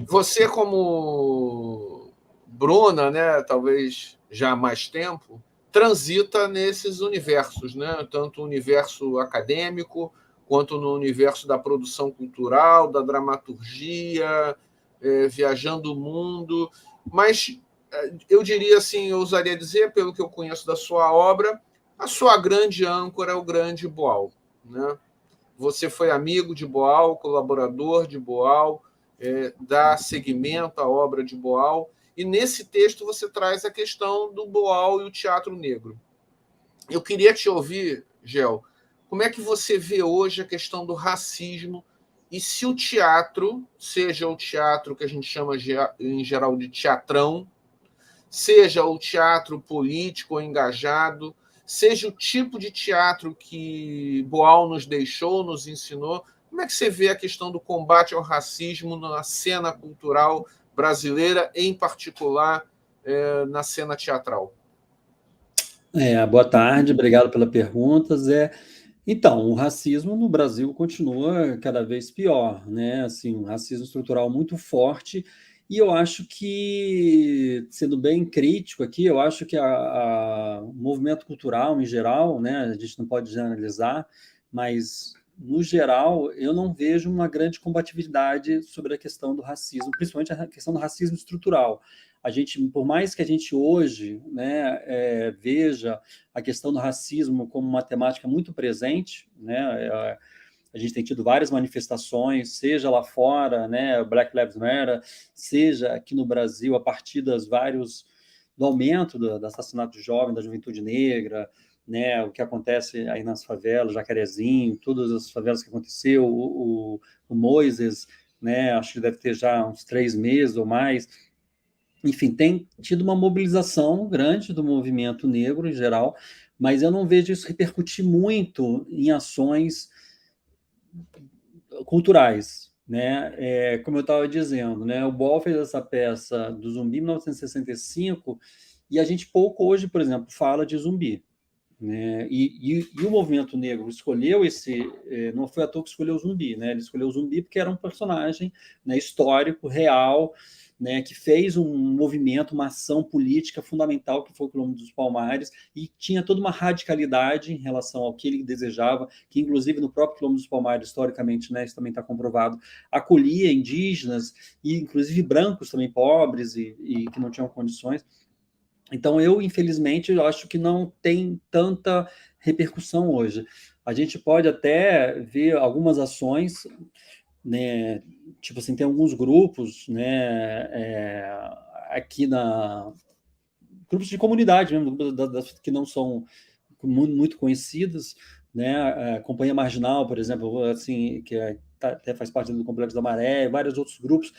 você como Bruna, né, talvez já há mais tempo, transita nesses universos, né, tanto o universo acadêmico, quanto no universo da produção cultural, da dramaturgia, viajando o mundo. Mas eu diria assim, eu ousaria dizer, pelo que eu conheço da sua obra, a sua grande âncora é o grande Boal, né? Você foi amigo de Boal, colaborador de Boal, dá seguimento à obra de Boal, e nesse texto você traz a questão do Boal e o teatro negro. Eu queria te ouvir, Gel, como é que você vê hoje a questão do racismo e se o teatro, seja o teatro que a gente chama em geral de teatrão, seja o teatro político ou engajado, seja o tipo de teatro que Boal nos deixou, nos ensinou, como é que você vê a questão do combate ao racismo na cena cultural brasileira, em particular na cena teatral? Boa tarde, obrigado pela pergunta, Zé. Então, o racismo no Brasil continua cada vez pior, né? Assim, um racismo estrutural muito forte, e eu acho que, sendo bem crítico aqui, eu acho que o movimento cultural em geral, né? A gente não pode generalizar, mas no geral eu não vejo uma grande combatividade sobre a questão do racismo, principalmente a questão do racismo estrutural. A gente, por mais que a gente hoje, né, veja a questão do racismo como uma temática muito presente, né, a gente tem tido várias manifestações, seja lá fora, né, Black Lives Matter, seja aqui no Brasil, a partir do aumento do assassinato de jovem, da juventude negra, né, o que acontece aí nas favelas, Jacarezinho, todas as favelas que aconteceu, o Moisés, né, acho que deve ter já uns 3 meses ou mais. Enfim, tem tido uma mobilização grande do movimento negro em geral, mas eu não vejo isso repercutir muito em ações culturais, né? Como eu estava dizendo, né? O Boal fez essa peça do Zumbi em 1965 e a gente pouco hoje, por exemplo, fala de zumbi, né? E o movimento negro escolheu não foi à toa que escolheu o Zumbi, né? Ele escolheu o Zumbi porque era um personagem, né, histórico, real, né, que fez um movimento, uma ação política fundamental, que foi o Quilombo dos Palmares, e tinha toda uma radicalidade em relação ao que ele desejava, que inclusive no próprio Quilombo dos Palmares, historicamente, né, isso também está comprovado, acolhia indígenas, e inclusive brancos também, pobres e que não tinham condições. Então, infelizmente, eu acho que não tem tanta repercussão hoje. A gente pode até ver algumas ações, né, tipo assim, tem alguns grupos, né, aqui grupos de comunidade mesmo, que não são muito conhecidos, né, a Companhia Marginal, por exemplo, assim, que até faz parte do Complexo da Maré, vários outros grupos,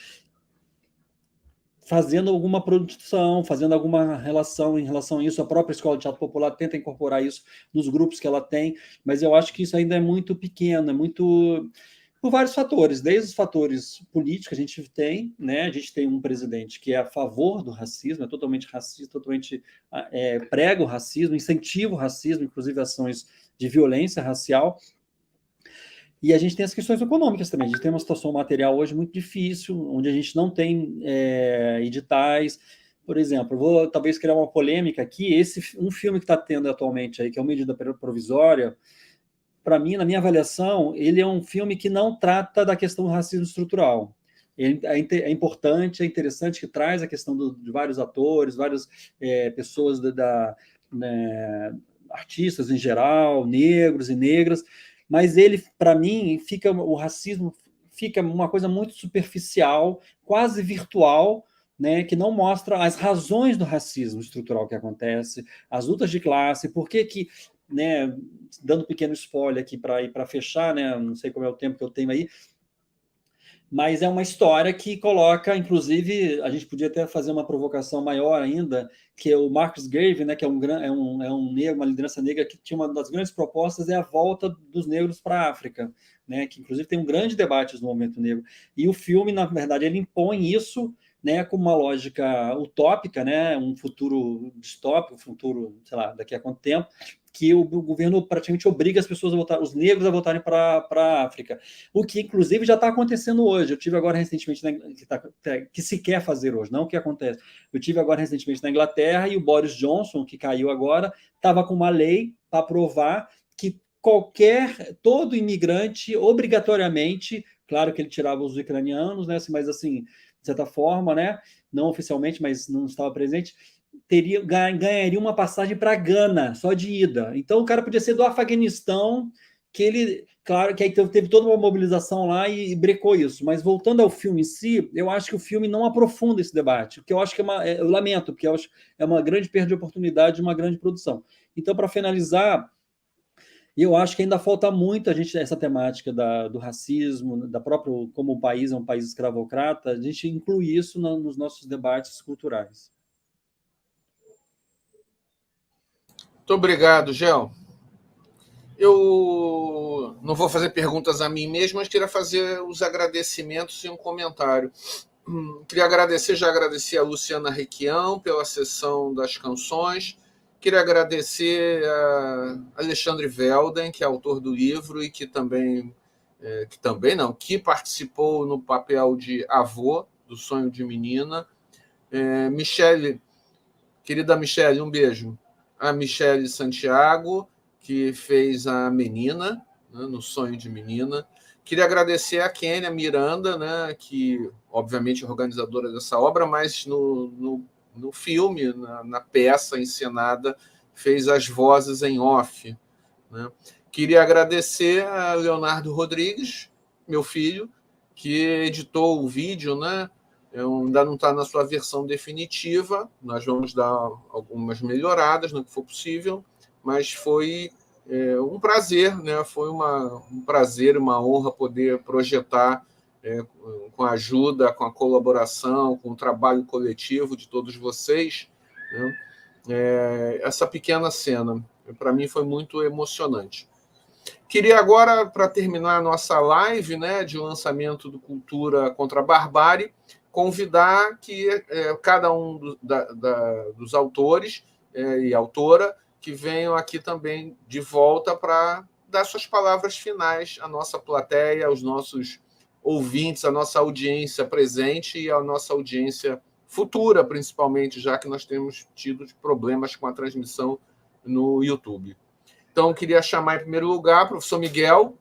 fazendo alguma produção, fazendo alguma relação em relação a isso. A própria Escola de Teatro Popular tenta incorporar isso nos grupos que ela tem, mas eu acho que isso ainda é muito pequeno, é muito... por vários fatores, desde os fatores políticos que a gente tem, né? A gente tem um presidente que é a favor do racismo, é totalmente racista, totalmente prega o racismo, incentiva o racismo, inclusive ações de violência racial. E a gente tem as questões econômicas também. A gente tem uma situação material hoje muito difícil, onde a gente não tem editais, Por exemplo, eu vou talvez criar uma polêmica aqui. Um filme que está tendo atualmente aí, que é o Medida Provisória, para mim, na minha avaliação, ele é um filme que não trata da questão do racismo estrutural. É importante, é interessante que traz a questão de vários atores, várias pessoas né, artistas em geral, negros e negras, mas ele, para mim, o racismo fica uma coisa muito superficial, quase virtual, né, que não mostra as razões do racismo estrutural que acontece, as lutas de classe, por que, né, dando um pequeno spoiler aqui para fechar, né, não sei como é o tempo que eu tenho aí, mas é uma história que coloca, inclusive, a gente podia até fazer uma provocação maior ainda, que é o Marcus Garvey, né, que é um negro, uma liderança negra que tinha uma das grandes propostas é a volta dos negros para a África, né, que inclusive tem um grande debate no movimento negro. E o filme, na verdade, ele impõe isso, né, com uma lógica utópica, né, um futuro distópico, um futuro, sei lá, daqui a quanto tempo, que o governo praticamente obriga as pessoas a votar, os negros a votarem para a África, o que inclusive já está acontecendo hoje. Eu tive agora recentemente, que se quer fazer hoje, não o que acontece. Eu tive agora recentemente na Inglaterra e o Boris Johnson, que caiu agora, estava com uma lei para aprovar que todo imigrante, obrigatoriamente, claro que ele tirava os ucranianos, né, mas assim, de certa forma, né, não oficialmente, mas não estava presente, ganharia uma passagem para Gana, só de ida. Então o cara podia ser do Afeganistão, que ele, claro, que aí teve toda uma mobilização lá e brecou isso. Mas voltando ao filme em si, eu acho que o filme não aprofunda esse debate, o que eu acho que eu lamento, porque eu acho é uma grande perda de oportunidade de uma grande produção. Então, para finalizar, eu acho que ainda falta muito a gente, essa temática do racismo, como o país é um país escravocrata, a gente incluir isso nos nossos debates culturais. Muito obrigado, Gel. Eu não vou fazer perguntas a mim mesmo, mas queria fazer os agradecimentos e um comentário. Queria já agradeci a Luciana Requião pela sessão das canções. Queria agradecer a Alexandre Velden, que é autor do livro e que que participou no papel de avô do Sonho de Menina. Michele, querida Michele, um beijo. A Michele Santiago, que fez a menina, né, no Sonho de Menina. Queria agradecer a Kênia Miranda, né, que obviamente é organizadora dessa obra, mas no filme, na peça encenada, fez as vozes em off. Né? Queria agradecer a Leonardo Rodrigues, meu filho, que editou o vídeo, né? Ainda não está na sua versão definitiva, nós vamos dar algumas melhoradas no que for possível, mas foi um prazer, né? Foi um prazer, uma honra poder projetar com a ajuda, com a colaboração, com o trabalho coletivo de todos vocês, né? Essa pequena cena. Para mim foi muito emocionante. Queria agora, para terminar a nossa live, né, de lançamento do Cultura contra a Barbárie, convidar que cada um dos autores e autora que venham aqui também de volta para dar suas palavras finais à nossa plateia, aos nossos ouvintes, à nossa audiência presente e à nossa audiência futura, principalmente, já que nós temos tido problemas com a transmissão no YouTube. Então, eu queria chamar, em primeiro lugar, o professor Miguel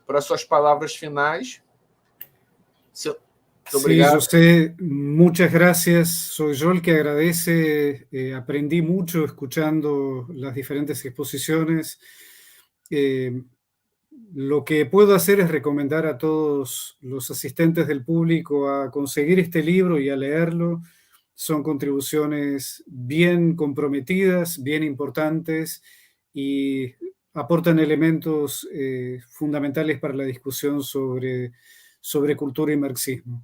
para suas palavras finais. Sí, José, muchas gracias. Soy yo el que agradece. Aprendí mucho escuchando las diferentes exposiciones. Lo que puedo hacer es recomendar a todos los asistentes del público a conseguir este libro y a leerlo. Son contribuciones bien comprometidas, bien importantes y aportan elementos fundamentales para la discusión sobre cultura y marxismo.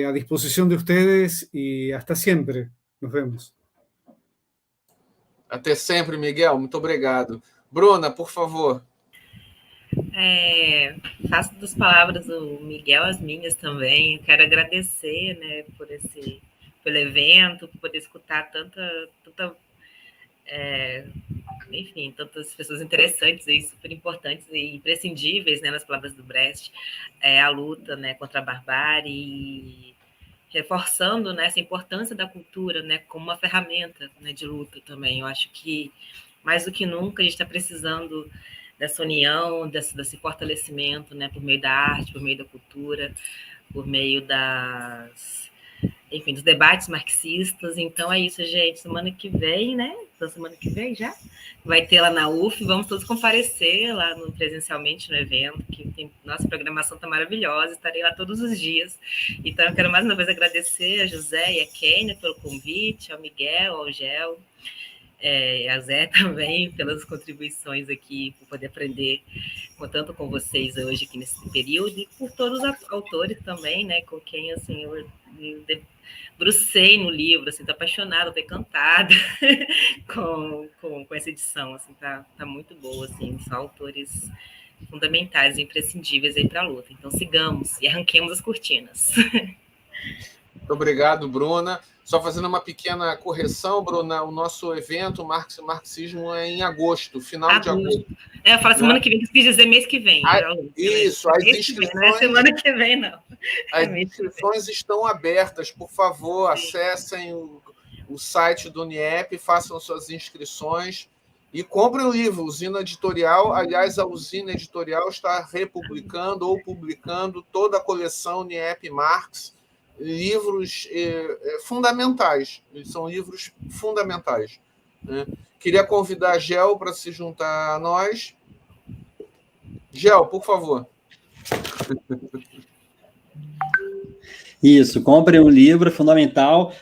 A disposición de ustedes y hasta siempre. Nos vemos. Até sempre, Miguel. Muito obrigado. Bruna, por favor. Faço das palavras do Miguel as minhas também. Eu quero agradecer, né, pelo evento, por poder escutar enfim, tantas pessoas interessantes e super importantes e imprescindíveis, né, nas palavras do Brecht, a luta, né, contra a barbárie reforçando, né, essa importância da cultura, né, como uma ferramenta, né, de luta também. Eu acho que, mais do que nunca, a gente está precisando dessa união, desse fortalecimento, né, por meio da arte, por meio da cultura, por meio dos debates marxistas. Então é isso, gente. Semana que vem, né? Então, semana que vem já vai ter lá na UF. Vamos todos comparecer lá presencialmente no evento, que nossa programação está maravilhosa. Estarei lá todos os dias. Então, eu quero mais uma vez agradecer a José e a Kênia pelo convite, ao Miguel, ao Gel, a Zé também, pelas contribuições aqui, por poder aprender tanto com vocês hoje aqui nesse período, e por todos os autores também, né, com quem, assim, eu debrucei no livro, assim, tô apaixonada, tô encantada com essa edição, assim, tá muito boa, assim, são autores fundamentais, imprescindíveis aí para a luta. Então, sigamos e arranquemos as cortinas. Muito obrigado, Bruna. Só fazendo uma pequena correção, Bruna, o nosso evento Marxismo é em agosto, final de agosto. Eu falo semana que vem, quis dizer mês que vem. Isso, as inscrições... Não é semana que vem, não. As inscrições estão abertas, por favor, acessem o site do UNIEP, façam suas inscrições e comprem o livro, Usina Editorial. Aliás, a Usina Editorial está republicando ou publicando toda a coleção UNIEP Marx, livros fundamentais, são livros fundamentais, né? Queria convidar a Gel para se juntar a nós. Gel, por favor. Isso, comprem um livro, é fundamental.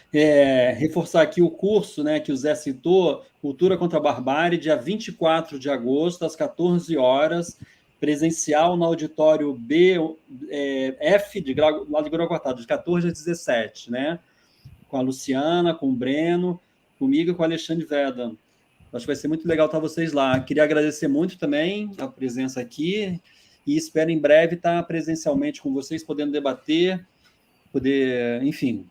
Reforçar aqui o curso, né, que o Zé citou, Cultura contra a Barbárie, dia 24 de agosto, às 14 horas, presencial no auditório F, lá de Grão Cortado, de 14 a 17, né? Com a Luciana, com o Breno, comigo e com o Alexandre Vedan. Acho que vai ser muito legal estar vocês lá. Queria agradecer muito também a presença aqui e espero em breve estar presencialmente com vocês, podendo debater, enfim...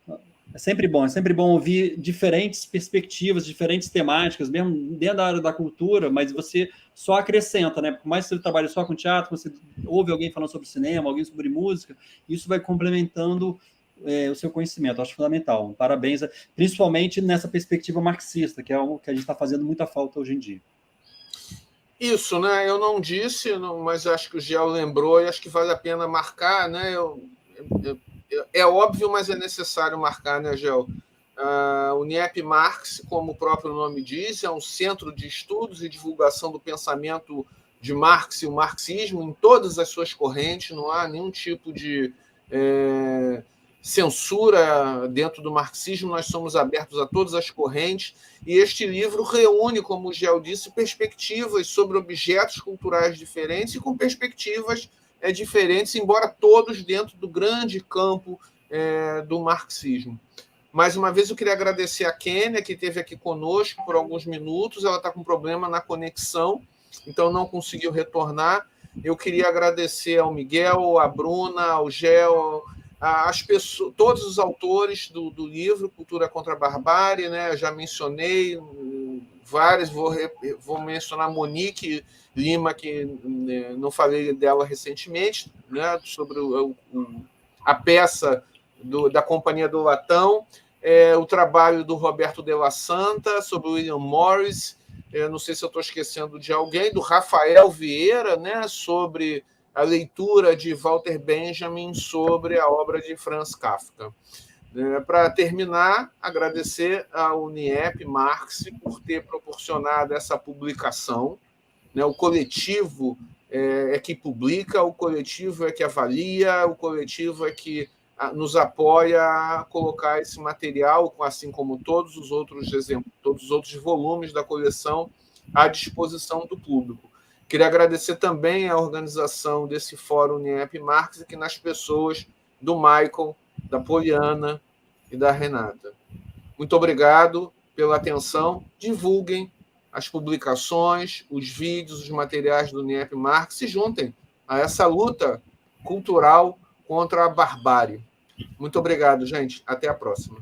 É sempre bom ouvir diferentes perspectivas, diferentes temáticas, mesmo dentro da área da cultura, mas você só acrescenta, né? Por mais que você trabalhe só com teatro, você ouve alguém falando sobre cinema, alguém sobre música, isso vai complementando o seu conhecimento. Acho fundamental. Parabéns, principalmente nessa perspectiva marxista, que é algo que a gente está fazendo muita falta hoje em dia. Isso, né? Eu não disse, mas acho que o Gel lembrou, e acho que vale a pena marcar, né? É óbvio, mas é necessário marcar, né, Gel? O UNIEP Marx, como o próprio nome diz, é um centro de estudos e divulgação do pensamento de Marx e o marxismo em todas as suas correntes, não há nenhum tipo de censura dentro do marxismo, nós somos abertos a todas as correntes, e este livro reúne, como o Gel disse, perspectivas sobre objetos culturais diferentes e com perspectivas diferentes, embora todos dentro do grande campo do marxismo. Mais uma vez, eu queria agradecer a Kênia, que esteve aqui conosco por alguns minutos. Ela está com problema na conexão, então não conseguiu retornar. Eu queria agradecer ao Miguel, à Bruna, ao Gel, às pessoas, todos os autores do livro Cultura contra a Barbárie, né? Eu já mencionei vários, vou mencionar Monique Lima, que não falei dela recentemente, né, sobre a peça da Companhia do Latão, o trabalho do Roberto de la Santa sobre o William Morris, não sei se eu estou esquecendo de alguém, do Rafael Vieira, né, sobre a leitura de Walter Benjamin sobre a obra de Franz Kafka. Para terminar, agradecer ao UNIEP Marx por ter proporcionado essa publicação. O coletivo é que publica, o coletivo é que avalia, o coletivo é que nos apoia a colocar esse material, assim como todos os outros volumes da coleção, à disposição do público. Queria agradecer também a organização desse Fórum UNIEP Marx, aqui nas pessoas do Michael, da Poliana e da Renata. Muito obrigado pela atenção. Divulguem as publicações, os vídeos, os materiais do UNIEP Marx, se juntem a essa luta cultural contra a barbárie. Muito obrigado, gente. Até a próxima.